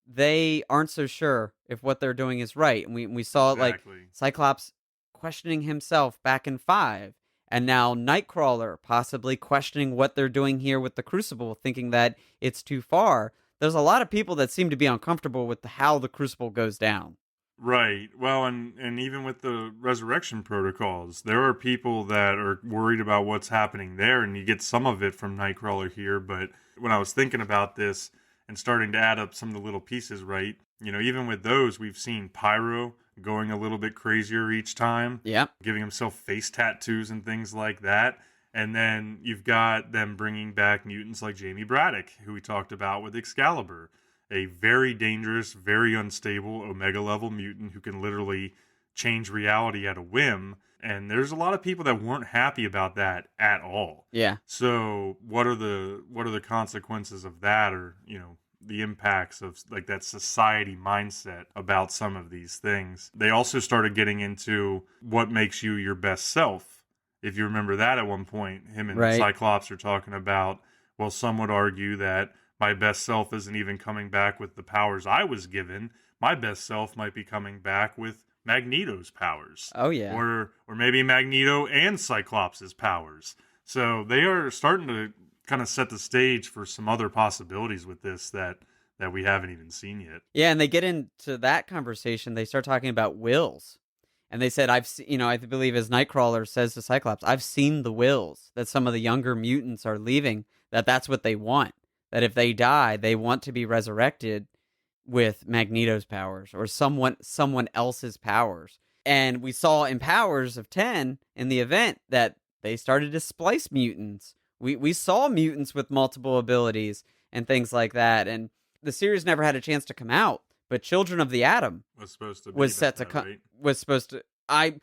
they aren't so sure if what they're doing is right. And we saw it like Cyclops questioning himself back in 5. And now Nightcrawler possibly questioning what they're doing here with the Crucible, thinking that it's too far. There's a lot of people that seem to be uncomfortable with how the Crucible goes down. Right. Well, and even with the resurrection protocols, there are people that are worried about what's happening there, and you get some of it from Nightcrawler here. But when I was thinking about this and starting to add up some of the little pieces, right, even with those, we've seen Pyro going a little bit crazier each time, Yeah. giving himself face tattoos and things like that. And then you've got them bringing back mutants like Jamie Braddock, who we talked about with Excalibur, a very dangerous, very unstable Omega level mutant who can literally change reality at a whim. And there's a lot of people that weren't happy about that at all. Yeah. So what are the consequences of that, or the impacts of like that society mindset about some of these things? They also started getting into what makes you your best self. If you remember that at one point, him and Right. Cyclops are talking about, well, some would argue that my best self isn't even coming back with the powers I was given. My best self might be coming back with Magneto's powers. Oh, yeah. Or maybe Magneto and Cyclops' powers. So they are starting to kind of set the stage for some other possibilities with this that we haven't even seen yet. Yeah, and they get into that conversation. They start talking about wills. And they said, I've seen, I believe as Nightcrawler says to Cyclops, I've seen the wills that some of the younger mutants are leaving, that's what they want. That if they die, they want to be resurrected with Magneto's powers or someone else's powers. And we saw in Powers of 10 in the event that they started to splice mutants. We saw mutants with multiple abilities and things like that. And the series never had a chance to come out, but Children of the Atom Was supposed to be was set to come. Right? Was supposed to. I'm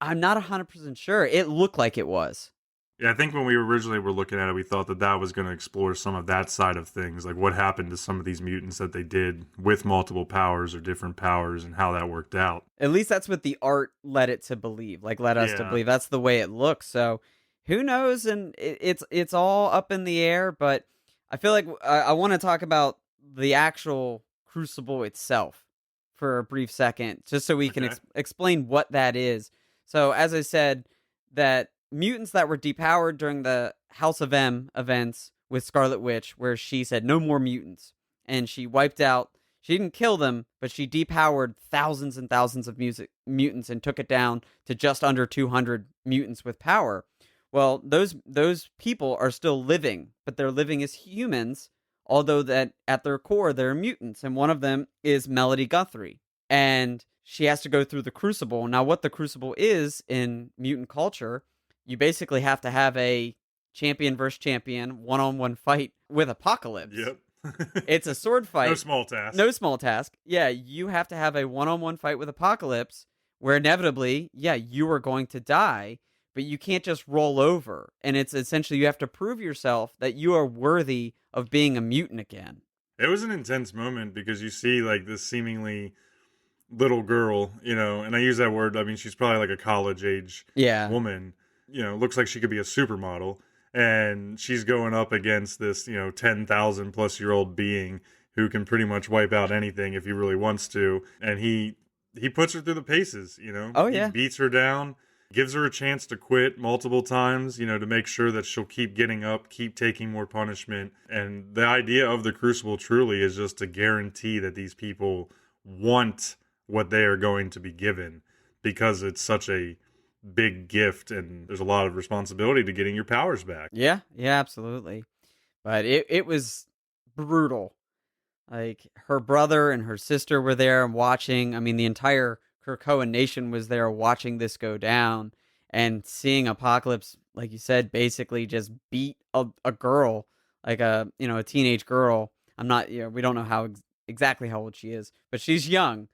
not 100% sure. It looked like it was. Yeah, I think when we originally were looking at it, we thought that was going to explore some of that side of things, like what happened to some of these mutants that they did with multiple powers or different powers and how that worked out. At least that's what the art led it to believe, led us to believe. That's the way it looks. So who knows? And it's all up in the air, but I feel like I want to talk about the actual Crucible itself for a brief second, just so we can explain what that is. So as I said, that mutants that were depowered during the House of M events with Scarlet Witch, where she said no more mutants, and she wiped out. She didn't kill them, but she depowered thousands and thousands of mutants and took it down to just under 200 mutants with power. Well, those people are still living, but they're living as humans, although that at their core they're mutants, and one of them is Melody Guthrie, and she has to go through the Crucible. Now, what the Crucible is in mutant culture, you basically have to have a champion versus champion one-on-one fight with Apocalypse. Yep. It's a sword fight. No small task. No small task. Yeah, you have to have a one-on-one fight with Apocalypse where inevitably, you are going to die, but you can't just roll over. And it's essentially you have to prove yourself that you are worthy of being a mutant again. It was an intense moment because you see like this seemingly little girl, and I use that word, I mean, she's probably like a college age woman, looks like she could be a supermodel, and she's going up against this, 10,000 plus year old being who can pretty much wipe out anything if he really wants to. And he puts her through the paces, Oh, yeah. He beats her down, gives her a chance to quit multiple times, to make sure that she'll keep getting up, keep taking more punishment. And the idea of the Crucible truly is just to guarantee that these people want what they are going to be given, because it's such a big gift and there's a lot of responsibility to getting your powers back. Yeah, absolutely. But it was brutal. Like, her brother and her sister were there and watching. I mean, the entire Krakoa nation was there watching this go down, and seeing Apocalypse, like you said, basically just beat a girl, like a teenage girl. I'm not, we don't know exactly how old she is, but she's young.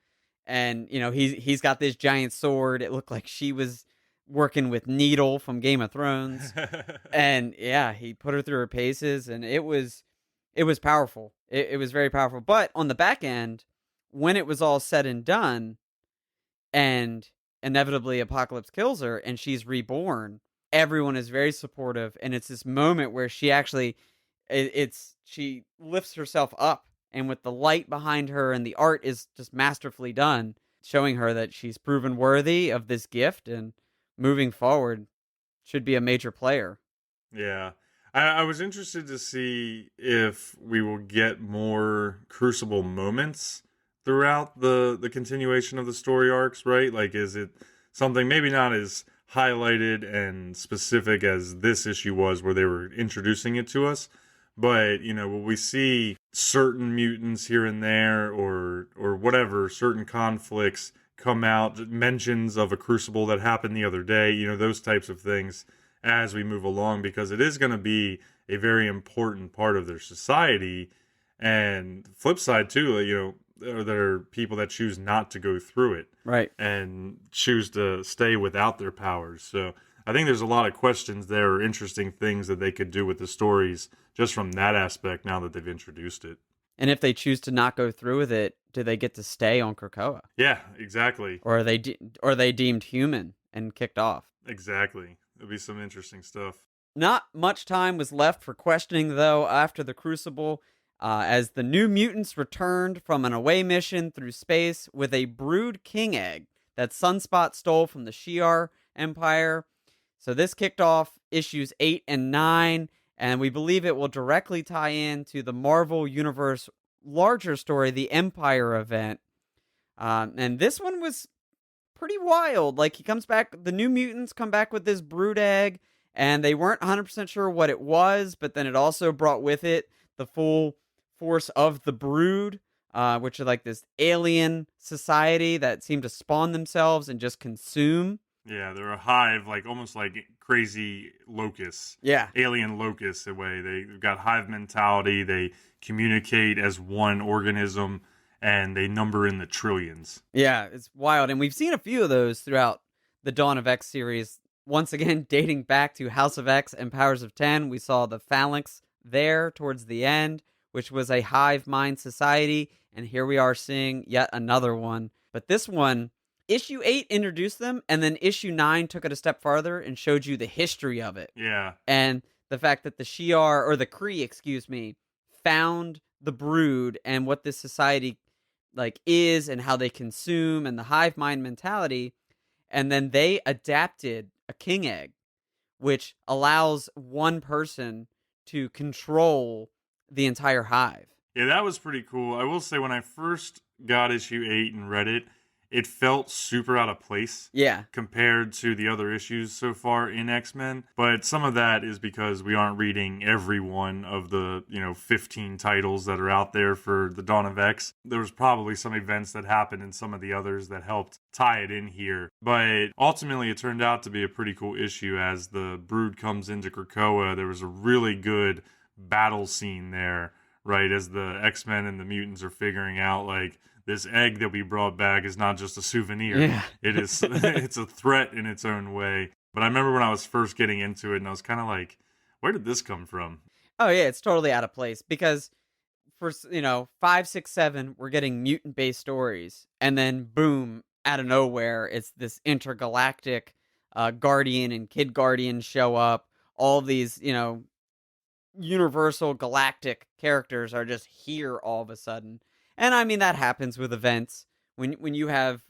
And, he's got this giant sword. It looked like she was working with Needle from Game of Thrones. And he put her through her paces, and it was powerful. It was very powerful. But on the back end, when it was all said and done, and inevitably Apocalypse kills her and she's reborn, everyone is very supportive. And it's this moment where she actually, she lifts herself up, and with the light behind her, and the art is just masterfully done, showing her that she's proven worthy of this gift, and moving forward should be a major player. Yeah. I was interested to see if we will get more Crucible moments throughout the continuation of the story arcs, right? Like, is it something maybe not as highlighted and specific as this issue was, where they were introducing it to us, but, will we see certain mutants here and there, or whatever, certain conflicts come out, mentions of a crucible that happened the other day, those types of things as we move along, because it is going to be a very important part of their society. And flip side too, there are people that choose not to go through it, Right. and choose to stay without their powers. So I think there's a lot of questions there, or interesting things that they could do with the stories just from that aspect now that they've introduced it. And if they choose to not go through with it, do they get to stay on Krakoa? Yeah, exactly. Or are they deemed human and kicked off? Exactly. It'll be some interesting stuff. Not much time was left for questioning, though, after the Crucible, as the New Mutants returned from an away mission through space with a brood king egg that Sunspot stole from the Shi'ar Empire. So this kicked off issues 8 and 9, and we believe it will directly tie in to the Marvel Universe larger story, the Empire event. And this one was pretty wild. Like, he comes back, the New Mutants come back with this brood egg, and they weren't 100% sure what it was, but then it also brought with it the full force of the brood, which is like this alien society that seemed to spawn themselves and just consume. Yeah, they're a hive, like almost like crazy locusts. Yeah. Alien locusts, in a way. They've got hive mentality. They communicate as one organism, and they number in the trillions. Yeah, it's wild. And we've seen a few of those throughout the Dawn of X series. Once again, dating back to House of X and Powers of 10, we saw the Phalanx there towards the end, which was a hive mind society. And here we are seeing yet another one. But this one, issue 8 introduced them, and then issue 9 took it a step farther and showed you the history of it. Yeah. And the fact that the Shi'ar, or the Kree, excuse me, found the brood and what this society like is and how they consume and the hive mind mentality. And then they adapted a king egg, which allows one person to control the entire hive. Yeah, that was pretty cool. I will say, when I first got issue 8 and read it, it felt super out of place. Yeah. Compared to the other issues so far in X-Men. But some of that is because we aren't reading every one of the, 15 titles that are out there for the Dawn of X. There was probably some events that happened in some of the others that helped tie it in here. But ultimately, it turned out to be a pretty cool issue. As the brood comes into Krakoa, there was a really good battle scene there, right? As the X-Men and the mutants are figuring out, like, this egg that we brought back is not just a souvenir. Yeah. It is, it's a threat in its own way. But I remember when I was first getting into it, and I was kind of like, where did this come from? Oh, yeah, it's totally out of place because for, 5, 6, 7, we're getting mutant-based stories. And then, boom, out of nowhere, it's this intergalactic Guardian and Kid Guardian show up. All these, universal galactic characters are just here all of a sudden. And I mean, that happens with events. When you have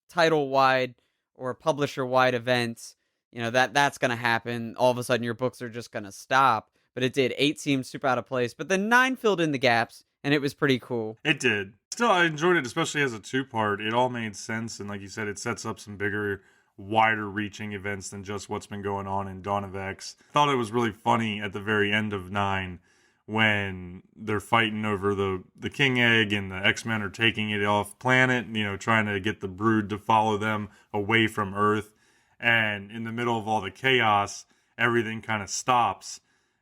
title-wide or publisher-wide events, that's going to happen. All of a sudden, your books are just going to stop. But it did. 8 seemed super out of place. But then 9 filled in the gaps, and it was pretty cool. It did. Still, I enjoyed it, especially as a 2-part. It all made sense, and like you said, it sets up some bigger, wider-reaching events than just what's been going on in Dawn of X. I thought it was really funny at the very end of 9, when they're fighting over the king egg, and the X-Men are taking it off planet, trying to get the brood to follow them away from Earth. And in the middle of all the chaos, everything kind of stops,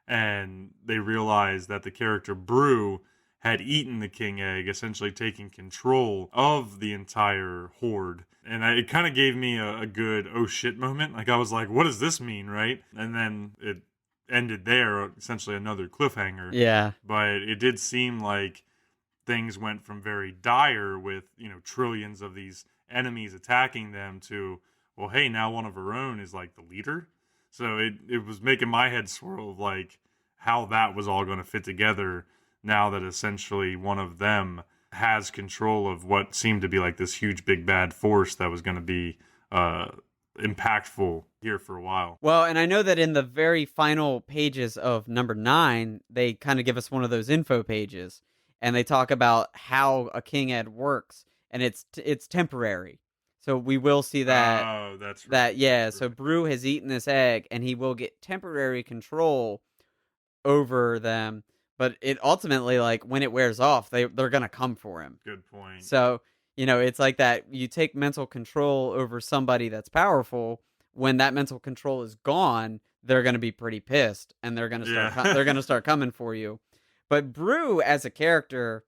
and they realize that the character Brew had eaten the king egg, essentially taking control of the entire horde. And it kind of gave me a good oh shit moment. Like, I was like, what does this mean, right? And then it ended there, essentially another cliffhanger. Yeah. But it did seem like things went from very dire with, trillions of these enemies attacking them to, well, hey, now one of our own is like the leader. So it was making my head swirl of like how that was all going to fit together now that essentially one of them has control of what seemed to be like this huge big bad force that was going to be impactful here for a while. Well, and I know that in the very final pages of number 9, they kind of give us one of those info pages, and they talk about how a king egg works, and it's temporary. So we will see that. Oh, that's right. That, yeah. That's So right. Brew has eaten this egg, and he will get temporary control over them. But it ultimately, like, when it wears off, they're gonna come for him. Good point. So, It's like that you take mental control over somebody that's powerful. When that mental control is gone, they're going to be pretty pissed and they're going to they're going Yeah. to start coming for you. But Brew as a character,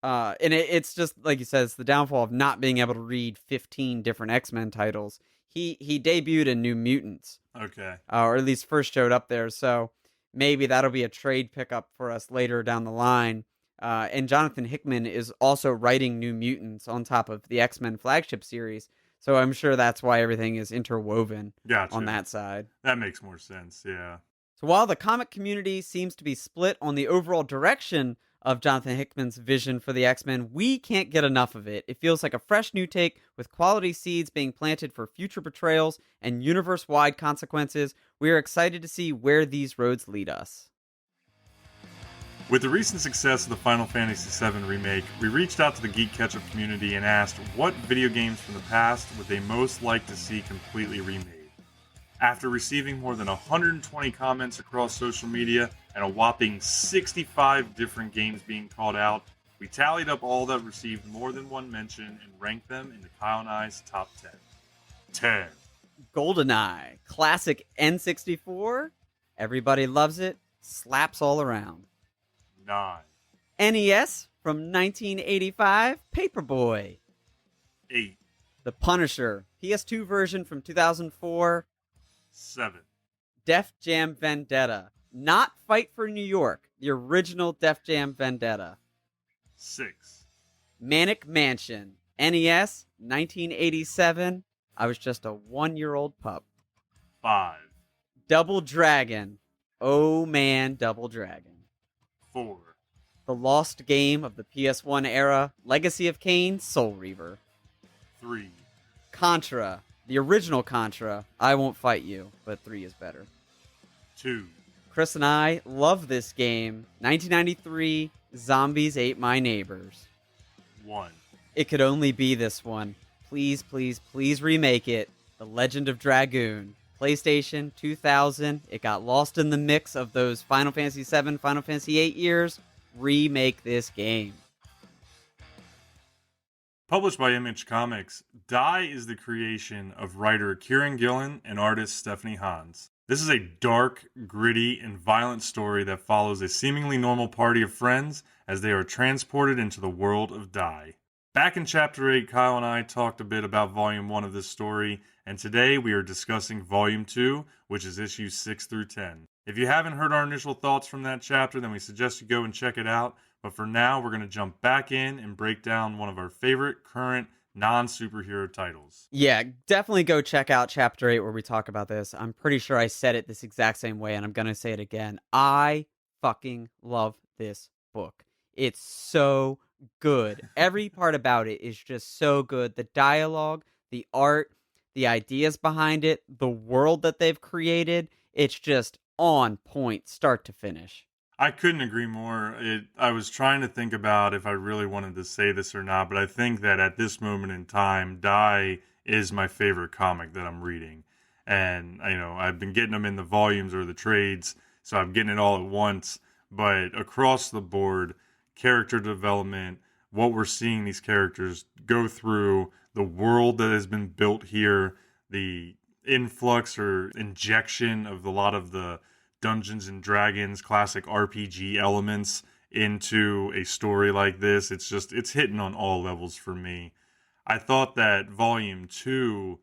and it's just like you said, it's the downfall of not being able to read 15 different X-Men titles. He debuted in New Mutants, Okay. or at least first showed up there. So maybe that'll be a trade pickup for us later down the line. And Jonathan Hickman is also writing New Mutants on top of the X-Men flagship series. So I'm sure that's why everything is interwoven Gotcha. on that side. That makes more sense. Yeah. So while the comic community seems to be split on the overall direction of Jonathan Hickman's vision for the X-Men, we can't get enough of it. It feels like a fresh new take with quality seeds being planted for future portrayals and universe-wide consequences. We are excited to see where these roads lead us. With the recent success of the Final Fantasy VII Remake, we reached out to the GeeK KetchUp community and asked what video games from the past would they most like to see completely remade. After receiving more than 120 comments across social media and a whopping 65 different games being called out, we tallied up all that received more than one mention and ranked them into Kyle and I's top 10. 10. GoldenEye, classic N64. Everybody loves it. Slaps all around. 9. NES from 1985, Paperboy. 8. The Punisher, PS2 version from 2004. 7. Def Jam Vendetta. Not Fight for New York, the original Def Jam Vendetta. 6. Manic Mansion. NES, 1987. I was just a 1-year-old pup. 5. Double Dragon. Oh man, Double Dragon. 4. The lost game of the PS1 era, Legacy of Kain, Soul Reaver. 3. Contra. The original Contra. I won't fight you, but 3 is better. 2. Chris and I love this game. 1993, Zombies Ate My Neighbors. 1. It could only be this one. Please, please, please remake it. The Legend of Dragoon. PlayStation 2000. It got lost in the mix of those Final Fantasy VII, Final Fantasy VIII years. Remake this game. Published by Image Comics, Die is the creation of writer Kieran Gillen and artist Stephanie Hans. This is a dark, gritty, and violent story that follows a seemingly normal party of friends as they are transported into the world of Die. Back in Chapter 8, Kyle and I talked a bit about Volume 1 of this story, and today we are discussing Volume 2, which is issues 6 through 10. If you haven't heard our initial thoughts from that chapter, then we suggest you go and check it out. But for now, we're going to jump back in and break down one of our favorite current non-superhero titles. Yeah, definitely go check out Chapter 8 where we talk about this. I'm pretty sure I said it this exact same way, and I'm going to say it again. I fucking love this book. It's so good. Every part about it is just so good. The dialogue, the art, the ideas behind it, the world that they've created, it's just on point, start to finish. I couldn't agree more. I was trying to think about if I really wanted to say this or not, but I think that at this moment in time, Die is my favorite comic that I'm reading. And, I've been getting them in the volumes or the trades, so I'm getting it all at once. But across the board, character development, what we're seeing these characters go through, the world that has been built here, the influx or injection of a lot of the Dungeons and Dragons classic RPG elements into a story like this. It's hitting on all levels for me. I thought that Volume 2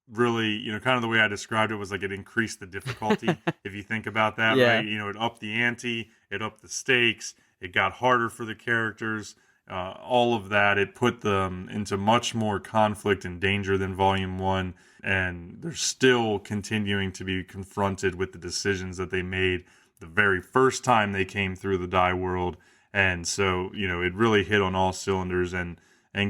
really, kind of the way I described it was like it increased the difficulty. If you think about that, Yeah. right? It upped the ante, it upped the stakes, it got harder for the characters. All of that, it put them into much more conflict and danger than Volume 1, and they're still continuing to be confronted with the decisions that they made the very first time they came through the Die world. And so, it really hit on all cylinders and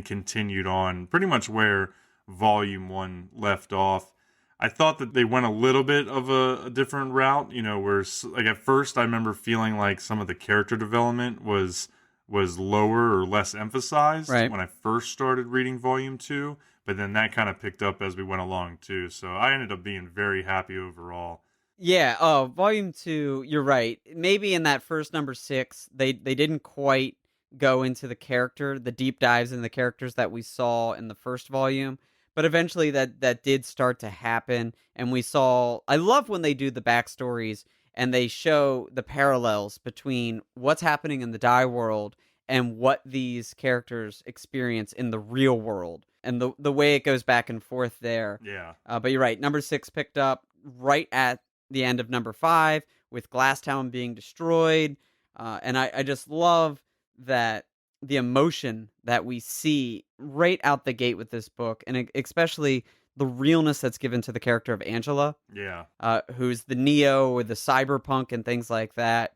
continued on pretty much where Volume 1 left off. I thought that they went a little bit of a different route, where, like, at first I remember feeling like some of the character development was lower or less emphasized when I first started reading Volume 2, but then that kind of picked up as we went along too. So I ended up being very happy overall. Yeah, Volume 2, you're right. Maybe in that first number 6, they didn't quite go into the deep dives in the characters that we saw in the first volume. But eventually that did start to happen. And I love when they do the backstories and they show the parallels between what's happening in the die world and what these characters experience in the real world, and the way it goes back and forth there. Yeah. But you're right. Number 6 picked up right at the end of number 5 with Glasstown being destroyed. And I just love that the emotion that we see right out the gate with this book, and especially the realness that's given to the character of Angela, Yeah. who's the Neo or the cyberpunk and things like that.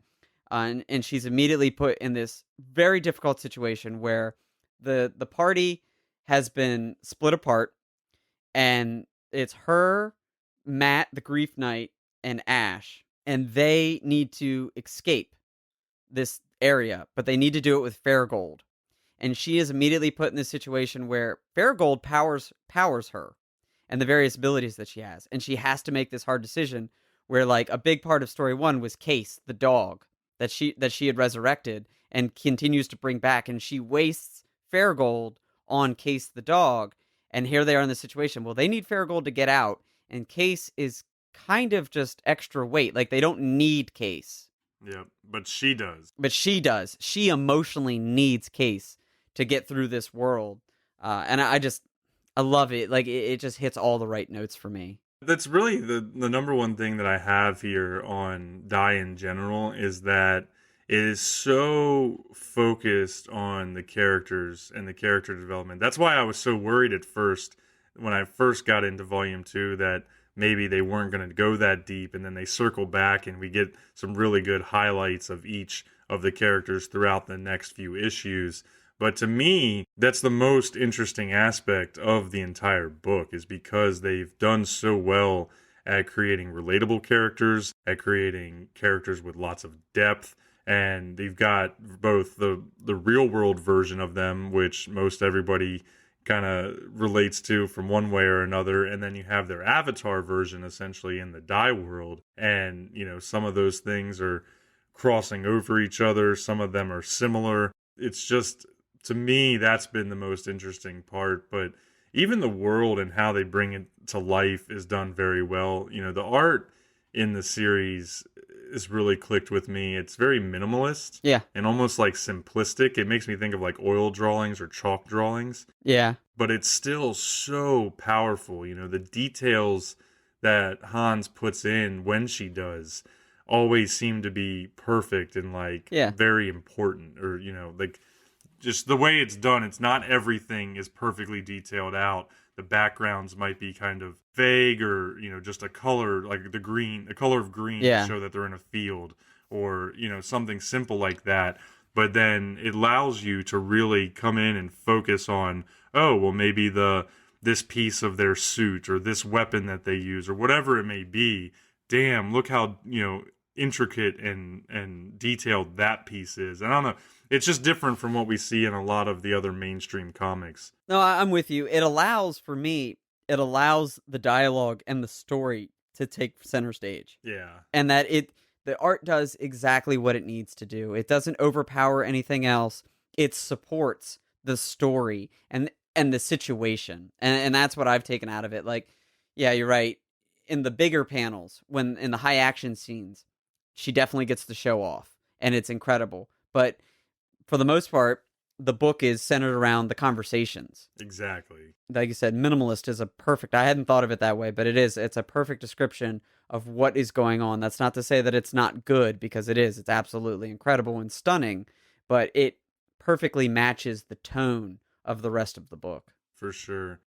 And she's immediately put in this very difficult situation where the party has been split apart, and it's her, Matt, the Grief Knight, and Ash, and they need to escape this area, but they need to do it with Fairgold. And she is immediately put in this situation where Fairgold powers her and the various abilities that she has, and she has to make this hard decision where, like, a big part of story 1 was Case, the dog that she had resurrected and continues to bring back, and she wastes Fairgold on Case the dog. And here they are in the situation. Well, they need Fairgold to get out, and Case is kind of just extra weight. Like, they don't need Case. Yeah, but she does. But she does. She emotionally needs Case to get through this world. And I love it. Like, it just hits all the right notes for me. That's really the number one thing that I have here on Die in general, is that it is so focused on the characters and the character development. That's why I was so worried at first when I first got into Volume 2 that maybe they weren't going to go that deep, and then they circle back and we get some really good highlights of each of the characters throughout the next few issues. But to me, that's the most interesting aspect of the entire book, is because they've done so well at creating relatable characters, at creating characters with lots of depth, and they've got both the real world version of them, which most everybody kind of relates to from one way or another, and then you have their avatar version essentially in the die world. And some of those things are crossing over each other, some of them are similar. It's just, to me, that's been the most interesting part. But even the world and how they bring it to life is done very well. The art in the series is really clicked with me. It's very minimalist, Yeah. and almost like simplistic. It makes me think of like oil drawings or chalk drawings. Yeah. But it's still so powerful. The details that Hans puts in when she does always seem to be perfect and very important, or like, just the way it's done. It's not everything is perfectly detailed out. The backgrounds might be kind of vague, or just a color, like a color of green to show that they're in a field, or something simple like that. But then it allows you to really come in and focus on, oh, well, maybe this piece of their suit or this weapon that they use or whatever it may be. Damn, look how intricate and detailed that piece is. And I don't know, it's just different from what we see in a lot of the other mainstream comics. No, I'm with you. It allows the dialogue and the story to take center stage. Yeah. And that the art does exactly what it needs to do. It doesn't overpower anything else. It supports the story and the situation. And that's what I've taken out of it. Like, yeah, you're right. In the bigger panels, when in the high action scenes, she definitely gets to show off, and it's incredible. But for the most part, the book is centered around the conversations. Exactly. Like you said, minimalist is I hadn't thought of it that way, but it's a perfect description of what is going on. That's not to say that it's not good, because it is. It's absolutely incredible and stunning, but it perfectly matches the tone of the rest of the book. For sure.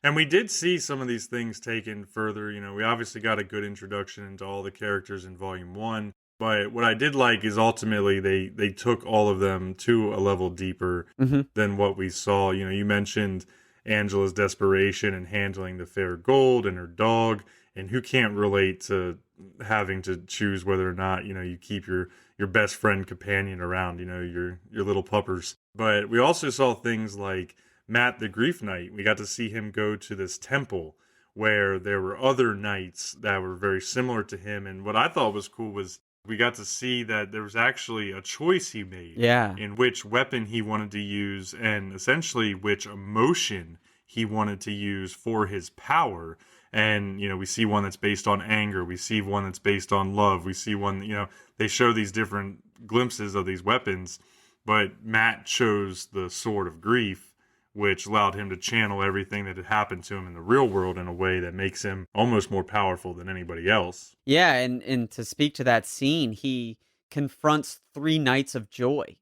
And we did see some of these things taken further. We obviously got a good introduction into all the characters in Volume 1. But what I did like is ultimately they took all of them to a level deeper than what we saw. You mentioned Angela's desperation and handling the fair gold and her dog, and who can't relate to having to choose whether or not, you keep your best friend companion around, your little puppers. But we also saw things like Matt the Grief Knight. We got to see him go to this temple where there were other knights that were very similar to him. And what I thought was cool was We got to see that there was actually a choice he made Yeah. in which weapon he wanted to use and essentially which emotion he wanted to use for his power. And, we see one that's based on anger. We see one that's based on love. We see one, they show these different glimpses of these weapons, but Matt chose the sword of grief, which allowed him to channel everything that had happened to him in the real world in a way that makes him almost more powerful than anybody else. Yeah, and to speak to that scene, he confronts three knights of joy.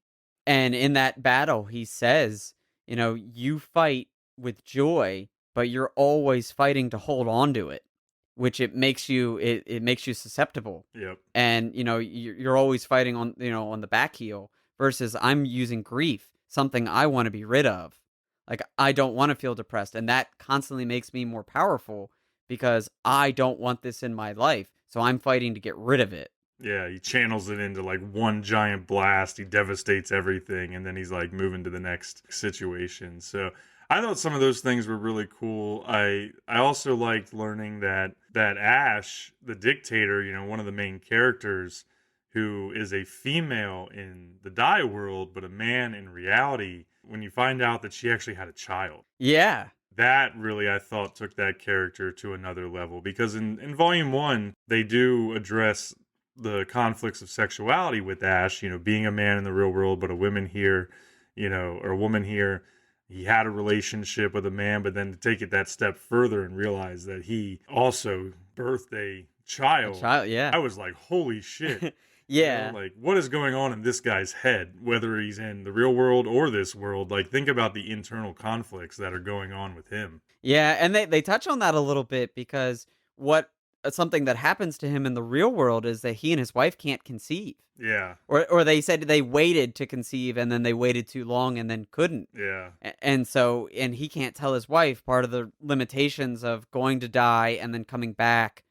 And in that battle, he says, you fight with joy, but you're always fighting to hold on to it, which it makes you susceptible. Yep. And you're always fighting on the back heel versus I'm using grief, something I want to be rid of. Like I don't want to feel depressed, and that constantly makes me more powerful because I don't want this in my life. So I'm fighting to get rid of it. Yeah, he channels it into like one giant blast. He devastates everything, and then he's like moving to the next situation. So I thought some of those things were really cool. I also liked learning that Ash, the dictator, one of the main characters, who is a female in the Dai world, but a man in reality. When you find out that she actually had a child, Yeah. that really, I thought, took that character to another level, because in volume 1 they do address the conflicts of sexuality with Ash, being a man in the real world but a woman here, or a woman here. He had a relationship with a man, but then to take it that step further and realize that he also birthed a child. Yeah. I was like, holy shit. Yeah. Like, what is going on in this guy's head, whether he's in the real world or this world? Like, think about the internal conflicts that are going on with him. Yeah, and they touch on that a little bit because something that happens to him in the real world is that he and his wife can't conceive. Yeah. Or they said they waited to conceive and then they waited too long and then couldn't. Yeah. And he can't tell his wife. Part of the limitations of going to die and then coming back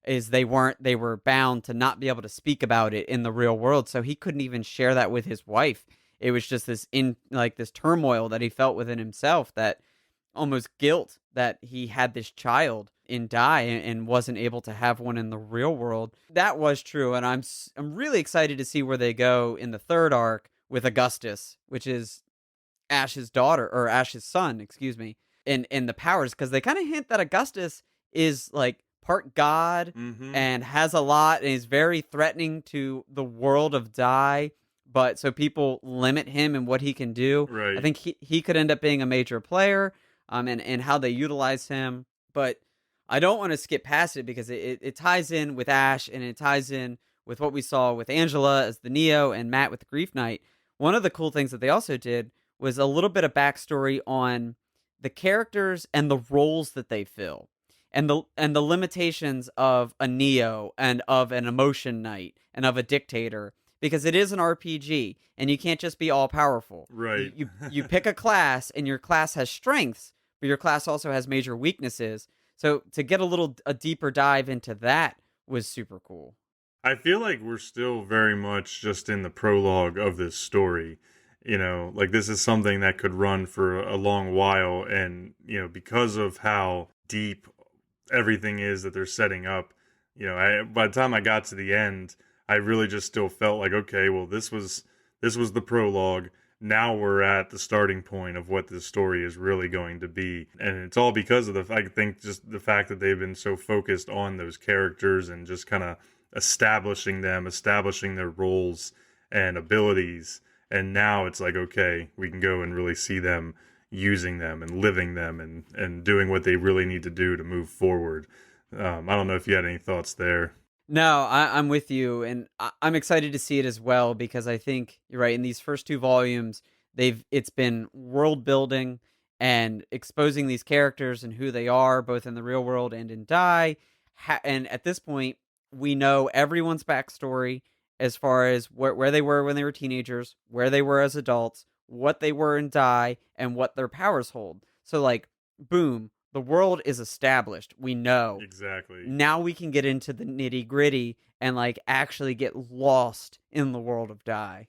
is they were bound to not be able to speak about it in the real world. So he couldn't even share that with his wife. It was just this turmoil that he felt within himself, that almost guilt that he had this child in Dai and wasn't able to have one in the real world. That was true, and I'm really excited to see where they go in the third arc with Augustus, which is Ash's son, excuse me, in the powers, because they kind of hint that Augustus is like part god and has a lot and is very threatening to the world of Dai. But so people limit him and what he can do. Right. I think he could end up being a major player, and how they utilize him. But I don't want to skip past it because it ties in with Ash and it ties in with what we saw with Angela as the Neo and Matt with the Grief Knight. One of the cool things that they also did was a little bit of backstory on the characters and the roles that they fill, and the limitations of a Neo and of an Emotion Knight and of a Dictator, because it is an RPG and you can't just be all powerful. Right. You pick a class and your class has strengths, but your class also has major weaknesses. So to get a deeper dive into that was super cool. I feel like we're still very much just in the prologue of this story. Like this is something that could run for a long while. And, because of how deep everything is that they're setting up, by the time I got to the end, I really just still felt like, okay, well, this was the prologue. Now we're at the starting point of what this story is really going to be. And it's all because of I think just the fact that they've been so focused on those characters and just kind of establishing their roles and abilities. And now it's like, okay, we can go and really see them using them and living them and doing what they really need to do to move forward. I don't know if you had any thoughts there. No, I'm with you, and I'm excited to see it as well, because I think you're right. In these first two volumes, it's been world building and exposing these characters and who they are, both in the real world and in Dai. And at this point, we know everyone's backstory as far as where they were when they were teenagers, where they were as adults, what they were in Dai, and what their powers hold. So, like, boom. The world is established. We know. Exactly. Now we can get into the nitty gritty and actually get lost in the world of Dai.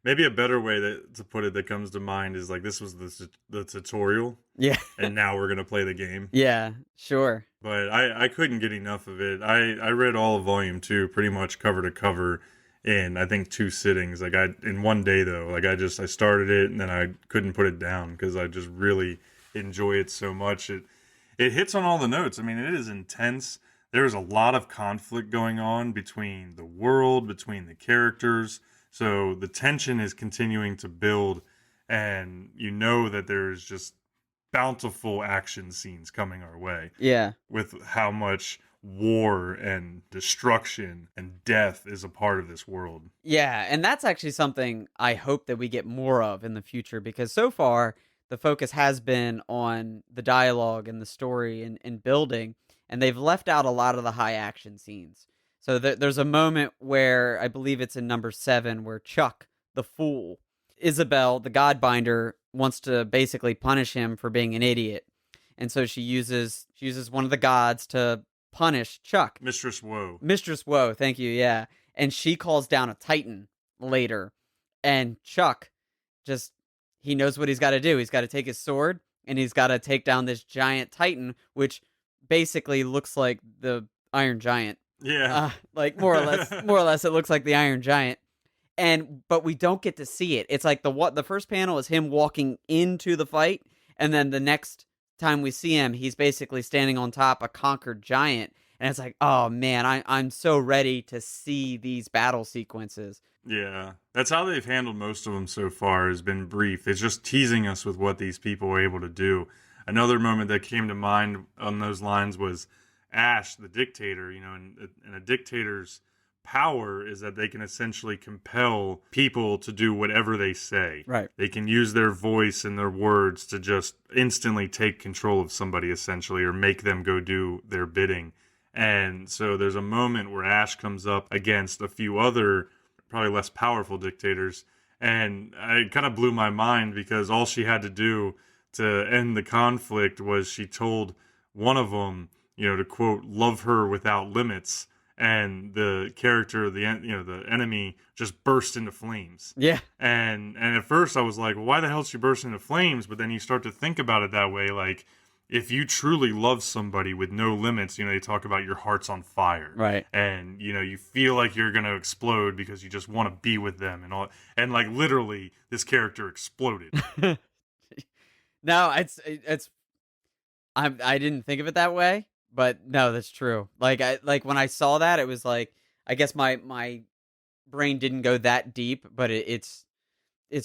Maybe a better way to put it that comes to mind is like this was the tutorial. Yeah. And now we're going to play the game. Yeah, sure. But I couldn't get enough of it. I read all of Volume 2 pretty much cover to cover. in I think 2 sittings. Like I in one day though, like I started it and then I couldn't put it down because I just really enjoy it so much. It hits on all the notes. I mean, it is intense. There is a lot of conflict going on between the world, between the characters. So the tension is continuing to build, and you know that there's just bountiful action scenes coming our way Yeah. with how much war and destruction and death is a part of this world. Yeah, and that's actually something I hope that we get more of in the future because so far the focus has been on the dialogue and the story and building, and they've left out a lot of the high action scenes. So there's a moment where I believe it's in number 7 where Chuck, the fool, Isabel, the Godbinder, wants to basically punish him for being an idiot, and so she uses one of the gods to punish Chuck. Mistress Woe. Mistress Woe, thank you, yeah. And she calls down a Titan later. And Chuck just, he knows what he's got to do. He's got to take his sword and he's got to take down this giant Titan, which basically looks like the Iron Giant. Yeah. Like more or less, it looks like the Iron Giant. But we don't get to see it. It's like the first panel is him walking into the fight, and then the next time we see him, he's basically standing on top a conquered giant, and it's like, oh man, I'm so ready to see these battle sequences. Yeah, that's how they've handled most of them so far. Has been brief. It's just teasing us with what these people were able to do. Another moment that came to mind on those lines was Ash, the dictator. You know, and a dictator's power is that they can essentially compel people to do whatever they say. Right. They can use their voice and their words to just instantly take control of somebody, essentially, or make them go do their bidding. And so there's a moment where Ash comes up against a few other, probably less powerful dictators. And it kind of blew my mind because all she had to do to end the conflict was she told one of them, you know, to quote, love her without limits. And the character, the enemy, just burst into flames. Yeah. And at first I was like, well, why the hell did she burst into flames? But then you start to think about it that way, like, if you truly love somebody with no limits, you know, they talk about your heart's on fire. Right. And, you know, you feel like you're going to explode because you just want to be with them and all. And, like, literally, this character exploded. No, it's I didn't think of it that way, but no, that's true. Like when I saw that, it was like, I guess my brain didn't go that deep, but it's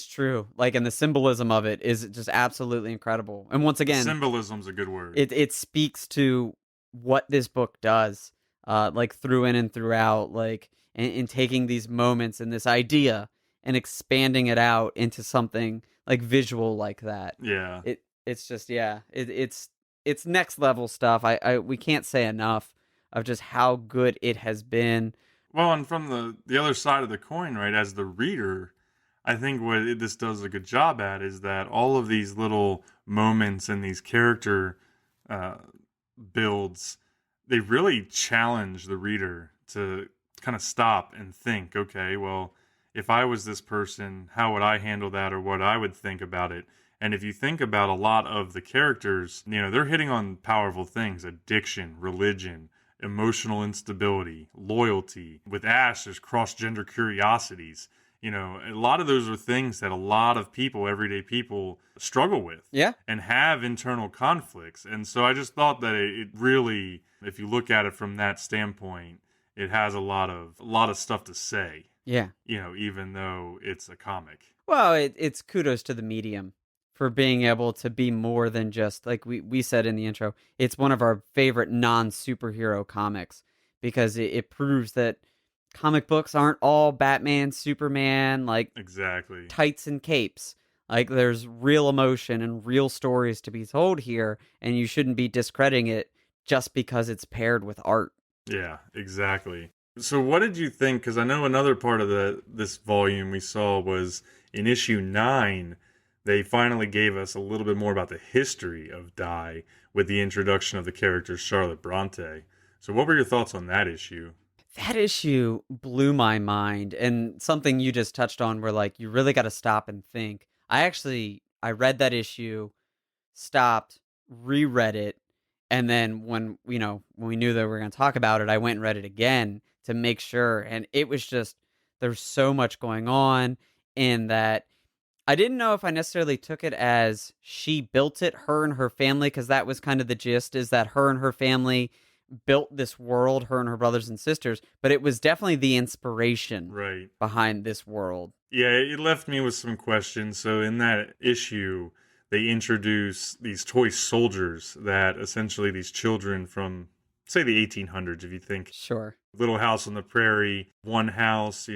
true. Like, and the symbolism of it is just absolutely incredible. And once again, Symbolism's a good word. it speaks to what this book does, like through in and throughout, like in taking these moments and this idea and expanding it out into something like visual like that. Yeah. It's just, yeah, it's next level stuff. We can't say enough of just how good it has been. Well, and from the other side of the coin, right, as the reader, I think what this does a good job at is that all of these little moments and these character builds, they really challenge the reader to kind of stop and think, okay, well, if I was this person, how would I handle that, or what I would think about it? And if you think about a lot of the characters, you know, they're hitting on powerful things: addiction, religion, emotional instability, loyalty. With Ash, there's cross-gender curiosities. You know, a lot of those are things that a lot of people, everyday people, struggle with. Yeah. And have internal conflicts. And so I just thought that it really, if you look at it from that standpoint, it has a lot of stuff to say. Yeah. You know, even though it's a comic. Well, it's kudos to the medium for being able to be more than just, like we said in the intro, it's one of our favorite non-superhero comics because it proves that comic books aren't all Batman, Superman, like Exactly. tights and capes. Like, there's real emotion and real stories to be told here, and you shouldn't be discrediting it just because it's paired with art. Yeah, exactly. So what did you think? Because I know another part of this volume we saw was in issue 9, they finally gave us a little bit more about the history of Dye with the introduction of the character Charlotte Bronte. So what were your thoughts on that issue? That issue blew my mind, and something you just touched on where, like, you really got to stop and think. I read that issue, stopped, reread it, and then when we knew that we were going to talk about it, I went and read it again to make sure, and it was just there's so much going on in that. I didn't know if I necessarily took it as she built it, her and her family, because that was kind of the gist, is that her and her family built this world, her and her brothers and sisters, but it was definitely the inspiration Right. behind this world. Yeah, it left me with some questions. So in that issue, they introduce these toy soldiers that essentially these children from, say, the 1800s, if you think Sure. Little House on the Prairie, one house,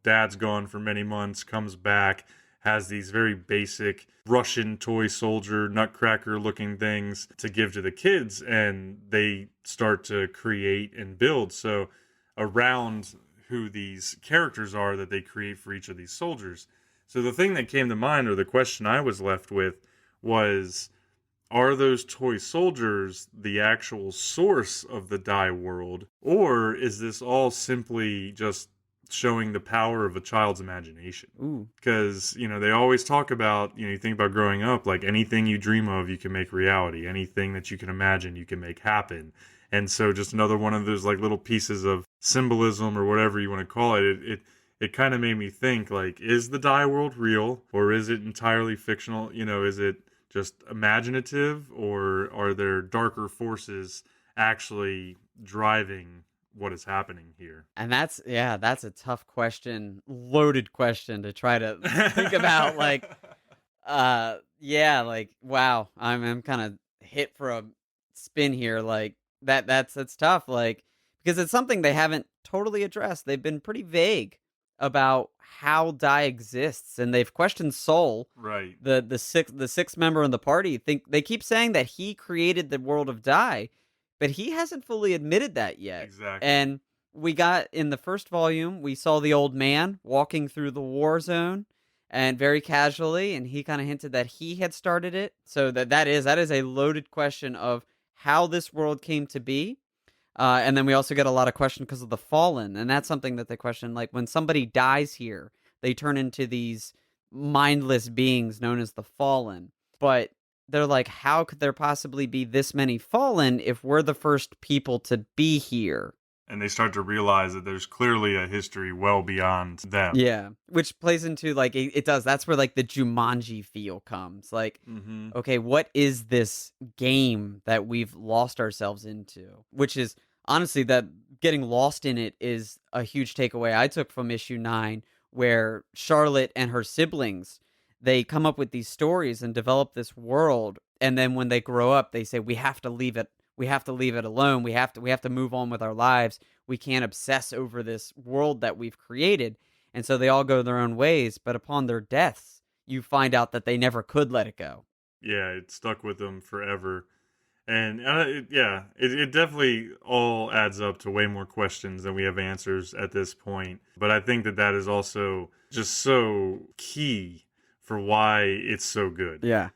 dad's gone for many months, comes back, has these very basic Russian toy soldier, nutcracker looking things to give to the kids, and they start to create and build. So around who these characters are that they create for each of these soldiers. So the thing that came to mind, or the question I was left with, was, are those toy soldiers the actual source of the dye world? Or is this all simply just showing the power of a child's imagination? Ooh. Because, they always talk about, you think about growing up, like anything you dream of, you can make reality. Anything that you can imagine, you can make happen. And so just another one of those like little pieces of symbolism or whatever you want to call it. It kind of made me think, like, is the dye world real, or is it entirely fictional? Is it just imaginative, or are there darker forces actually driving what is happening here? And that's a tough question, loaded question to try to think about. Like, like, wow, I'm kind of hit for a spin here. Like that's tough. Like, because it's something they haven't totally addressed. They've been pretty vague about how dye exists, and they've questioned Soul, Right. the sixth member in the party. They keep saying that he created the world of dye, but he hasn't fully admitted that yet. Exactly. And we got in the first volume, we saw the old man walking through the war zone, and very casually, and he kind of hinted that he had started it. So that is a loaded question of how this world came to be. And then we also get a lot of questions because of the Fallen, and that's something that they question. Like, when somebody dies here, they turn into these mindless beings known as the Fallen. But they're like, how could there possibly be this many Fallen if we're the first people to be here? And they start to realize that there's clearly a history well beyond them. Yeah, which plays into, like, it does. That's where, like, the Jumanji feel comes. Like, okay, what is this game that we've lost ourselves into? Which is, honestly, that getting lost in it is a huge takeaway I took from issue 9, where Charlotte and her siblings, they come up with these stories and develop this world, and then when they grow up, they say, we have to leave it. We have to leave it alone. We have to move on with our lives. We can't obsess over this world that we've created. And so they all go their own ways. But upon their deaths, you find out that they never could let it go. Yeah, it stuck with them forever. And it definitely all adds up to way more questions than we have answers at this point. But I think that is also just so key for why it's so good. Yeah.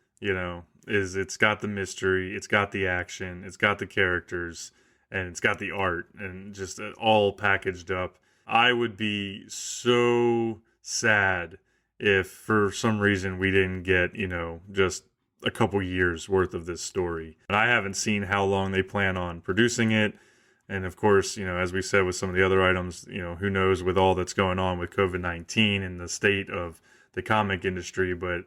Is it's got the mystery, it's got the action, it's got the characters, and it's got the art, and just all packaged up. I would be so sad if for some reason we didn't get, just a couple years worth of this story. And I haven't seen how long they plan on producing it. And of course, as we said with some of the other items, who knows with all that's going on with COVID-19 and the state of the comic industry. But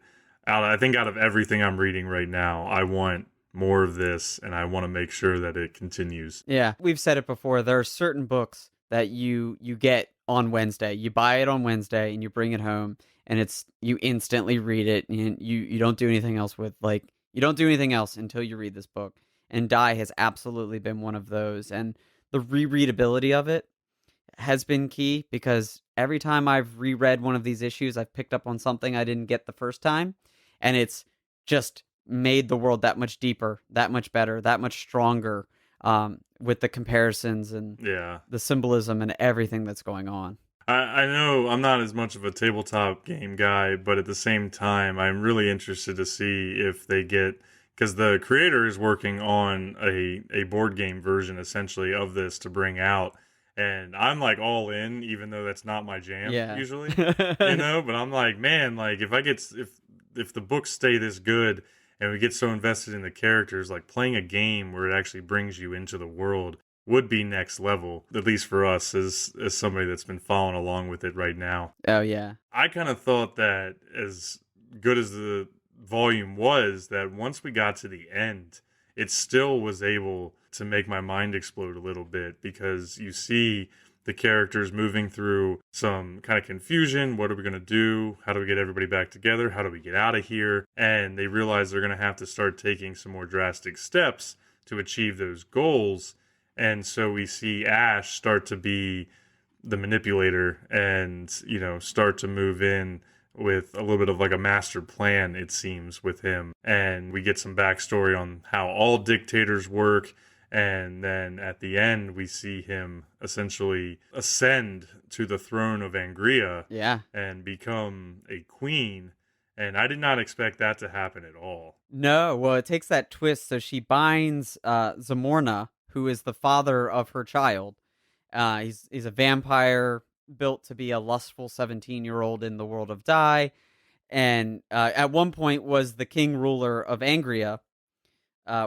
I think out of everything I'm reading right now, I want more of this, and I want to make sure that it continues. Yeah, we've said it before. There are certain books that you get on Wednesday. You buy it on Wednesday, and you bring it home, and you instantly read it, and you don't do anything else you don't do anything else until you read this book. And Dye has absolutely been one of those. And the rereadability of it has been key, because every time I've reread one of these issues, I've picked up on something I didn't get the first time. And it's just made the world that much deeper, that much better, that much stronger, with the comparisons and the symbolism and everything that's going on. I know I'm not as much of a tabletop game guy, but at the same time, I'm really interested to see if they get, because the creator is working on a board game version essentially of this to bring out. And I'm like all in, even though that's not my jam usually, but I'm like, man, like if the books stay this good and we get so invested in the characters, like playing a game where it actually brings you into the world would be next level, at least for us as somebody that's been following along with it right now. Oh, yeah. I kind of thought that as good as the volume was, that once we got to the end, it still was able to make my mind explode a little bit, because you see the characters moving through some kind of confusion. What are we going to do? How do we get everybody back together? How do we get out of here? And they realize they're going to have to start taking some more drastic steps to achieve those goals. And so we see Ash start to be the manipulator and, start to move in with a little bit of like a master plan, it seems, with him. And we get some backstory on how all dictators work. And then at the end, we see him essentially ascend to the throne of Angria, Yeah. and become a queen. And I did not expect that to happen at all. No, well, it takes that twist. So she binds Zamorna, who is the father of her child. He's a vampire built to be a lustful 17-year-old in the world of Dai. And at one point was the king ruler of Angria,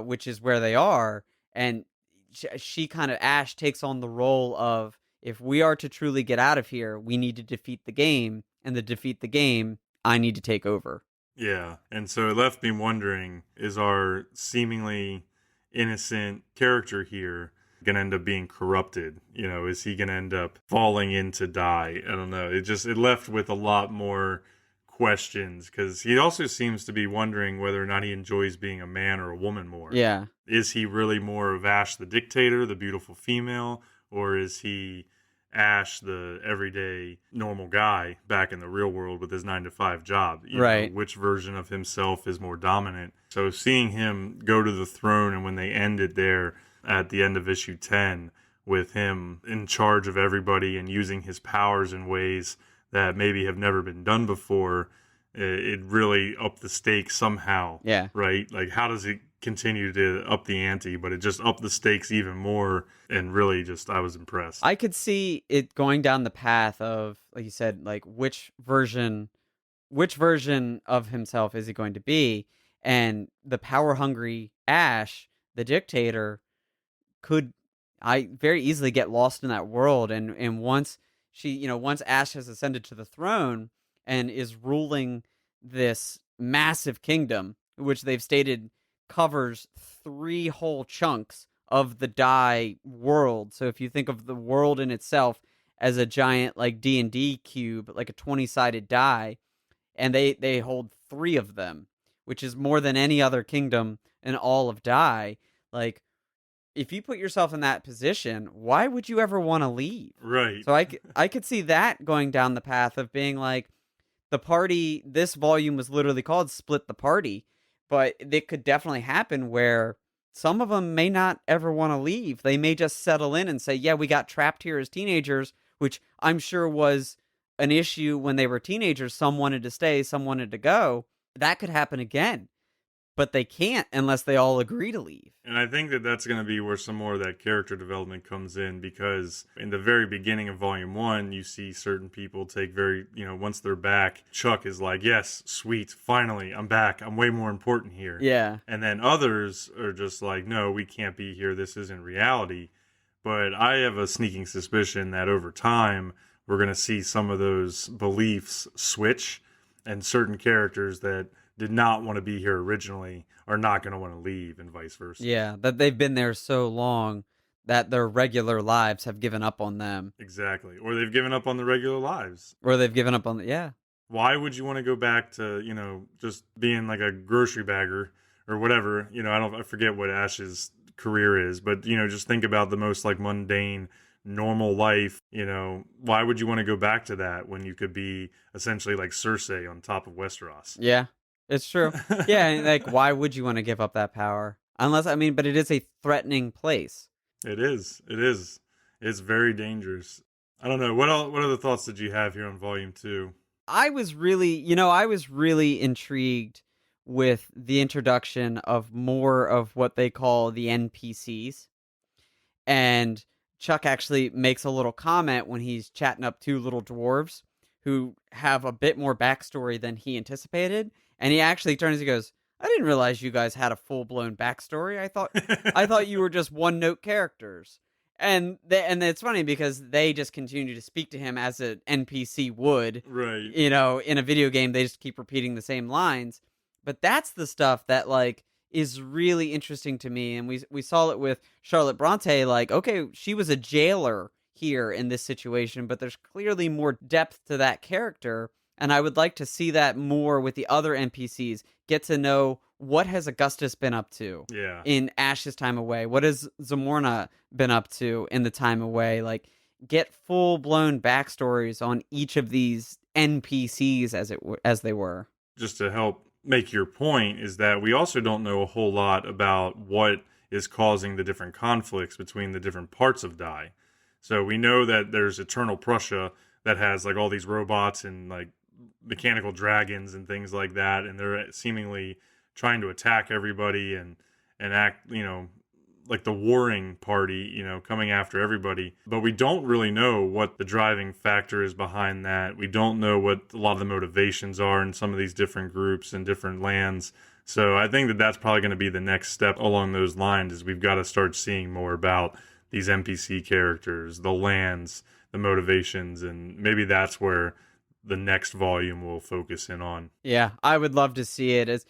which is where they are. And she kind of, Ash takes on the role of, if we are to truly get out of here, we need to defeat the game. And to defeat the game, I need to take over. Yeah. And so it left me wondering, is our seemingly innocent character here going to end up being corrupted? Is he going to end up falling into Dai? I don't know. It left with a lot more questions, because he also seems to be wondering whether or not he enjoys being a man or a woman more. Yeah. Is he really more of Ash the dictator, the beautiful female, or is he Ash the everyday normal guy back in the real world with his 9-to-5 job? Right. Which version of himself is more dominant? So seeing him go to the throne, and when they ended there at the end of issue 10 with him in charge of everybody and using his powers in ways that maybe have never been done before, it really upped the stakes somehow. Yeah. Right? Like, how does it continue to up the ante? But it just upped the stakes even more, and really I was impressed. I could see it going down the path of, like you said, like which version of himself is he going to be? And the power-hungry Ash, the dictator, could very easily get lost in that world. And once once Ash has ascended to the throne and is ruling this massive kingdom, which they've stated covers 3 whole chunks of the Dai world. So if you think of the world in itself as a giant like D&D cube, like a 20-sided die, and they hold 3 of them, which is more than any other kingdom in all of Dai. Like, if you put yourself in that position, why would you ever want to leave? Right. So I could see that going down the path of being like, the party, this volume was literally called Split the Party, but it could definitely happen where some of them may not ever want to leave. They may just settle in and say, yeah, we got trapped here as teenagers, which I'm sure was an issue when they were teenagers. Some wanted to stay, some wanted to go. That could happen again. But they can't unless they all agree to leave. And I think that that's going to be where some more of that character development comes in, because in the very beginning of Volume 1, you see certain people take once they're back, Chuck is like, yes, sweet, finally, I'm back. I'm way more important here. Yeah. And then others are just like, no, we can't be here. This isn't reality. But I have a sneaking suspicion that over time, we're going to see some of those beliefs switch, and certain characters that did not want to be here originally are not going to want to leave, and vice versa. Yeah, that they've been there so long that their regular lives have given up on them. Exactly. Or they've given up on the regular lives. Or they've given up on yeah. Why would you want to go back to, just being like a grocery bagger or whatever? I forget what Ash's career is, but, just think about the most like mundane, normal life. Why would you want to go back to that when you could be essentially like Cersei on top of Westeros? Yeah. It's true. Yeah, and like, why would you want to give up that power? But it is a threatening place. It is. It's very dangerous. I don't know. What other thoughts did you have here on Volume 2? I was really intrigued with the introduction of more of what they call the NPCs. And Chuck actually makes a little comment when he's chatting up 2 little dwarves who have a bit more backstory than he anticipated. And he actually turns and goes, I didn't realize you guys had a full-blown backstory. I thought you were just one-note characters. and it's funny because they just continue to speak to him as an NPC would. Right. In a video game, they just keep repeating the same lines. But that's the stuff that like is really interesting to me. And we saw it with Charlotte Bronte. Like, okay, she was a jailer here in this situation, but there's clearly more depth to that character. And I would like to see that more with the other NPCs. Get to know what has Augustus been up to Yeah. in Ash's time away. What has Zamorna been up to in the time away? Like, get full blown backstories on each of these NPCs as they were. Just to help make your point is that we also don't know a whole lot about what is causing the different conflicts between the different parts of Die. So we know that there's Eternal Prussia that has like all these robots and like mechanical dragons and things like that, and they're seemingly trying to attack everybody and act, like the warring party, coming after everybody. But we don't really know what the driving factor is behind that. We don't know what a lot of the motivations are in some of these different groups and different lands. So I think that that's probably going to be the next step along those lines, is we've got to start seeing more about these NPC characters, the lands, the motivations, and maybe that's where the next volume will focus in on. Yeah, I would love to see it. As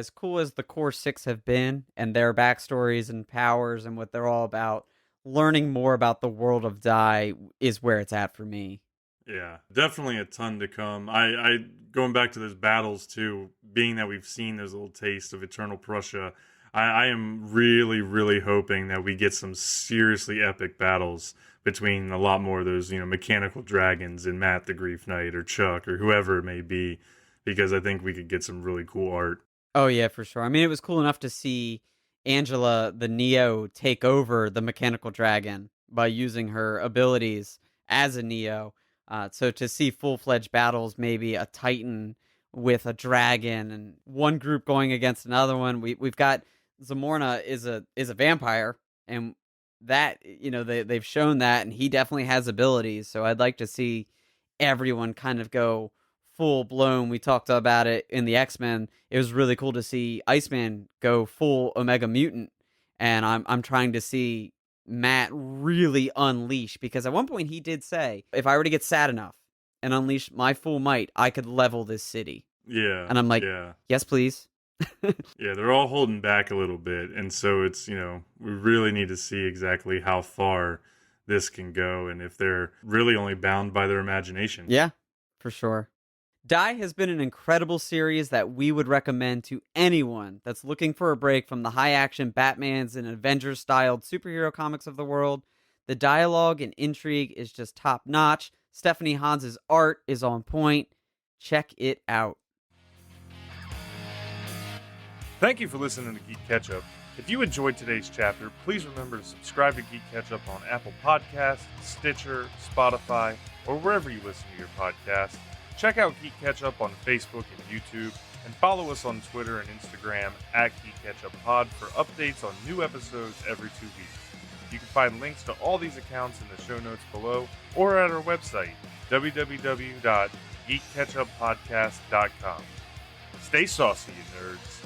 cool as the core 6 have been and their backstories and powers and what they're all about, learning more about the world of Die is where it's at for me. Yeah, definitely a ton to come. I going back to those battles too, being that we've seen those little tastes of Eternal Prussia, I am really, really hoping that we get some seriously epic battles between a lot more of those, mechanical dragons and Matt the Grief Knight or Chuck or whoever it may be, because I think we could get some really cool art. Oh, yeah, for sure. I mean, it was cool enough to see Angela, the Neo, take over the mechanical dragon by using her abilities as a Neo. So to see full-fledged battles, maybe a Titan with a dragon and one group going against another one. We've got Zamorna is a vampire, and that they've shown that, and he definitely has abilities. So I'd like to see everyone kind of go full blown. We talked about it in the X-Men. It was really cool to see Iceman go full Omega Mutant, and I'm trying to see Matt really unleash, because at one point he did say, if I were to get sad enough and unleash my full might, I could level this city. Yeah. And I'm like, yeah. Yes, please. Yeah, they're all holding back a little bit, and so it's, we really need to see exactly how far this can go and if they're really only bound by their imagination. Yeah, for sure. Die has been an incredible series that we would recommend to anyone that's looking for a break from the high-action Batmans and Avengers-styled superhero comics of the world. The dialogue and intrigue is just top-notch. Stephanie Hans's art is on point. Check it out. Thank you for listening to GeeK KetchUp. If you enjoyed today's chapter, please remember to subscribe to GeeK KetchUp on Apple Podcasts, Stitcher, Spotify, or wherever you listen to your podcast. Check out GeeK KetchUp on Facebook and YouTube, and follow us on Twitter and Instagram at GeeK KetchUp for updates on new episodes every 2 weeks. You can find links to all these accounts in the show notes below or at our website, www.geekketchuppodcast.com. Stay saucy, you nerds.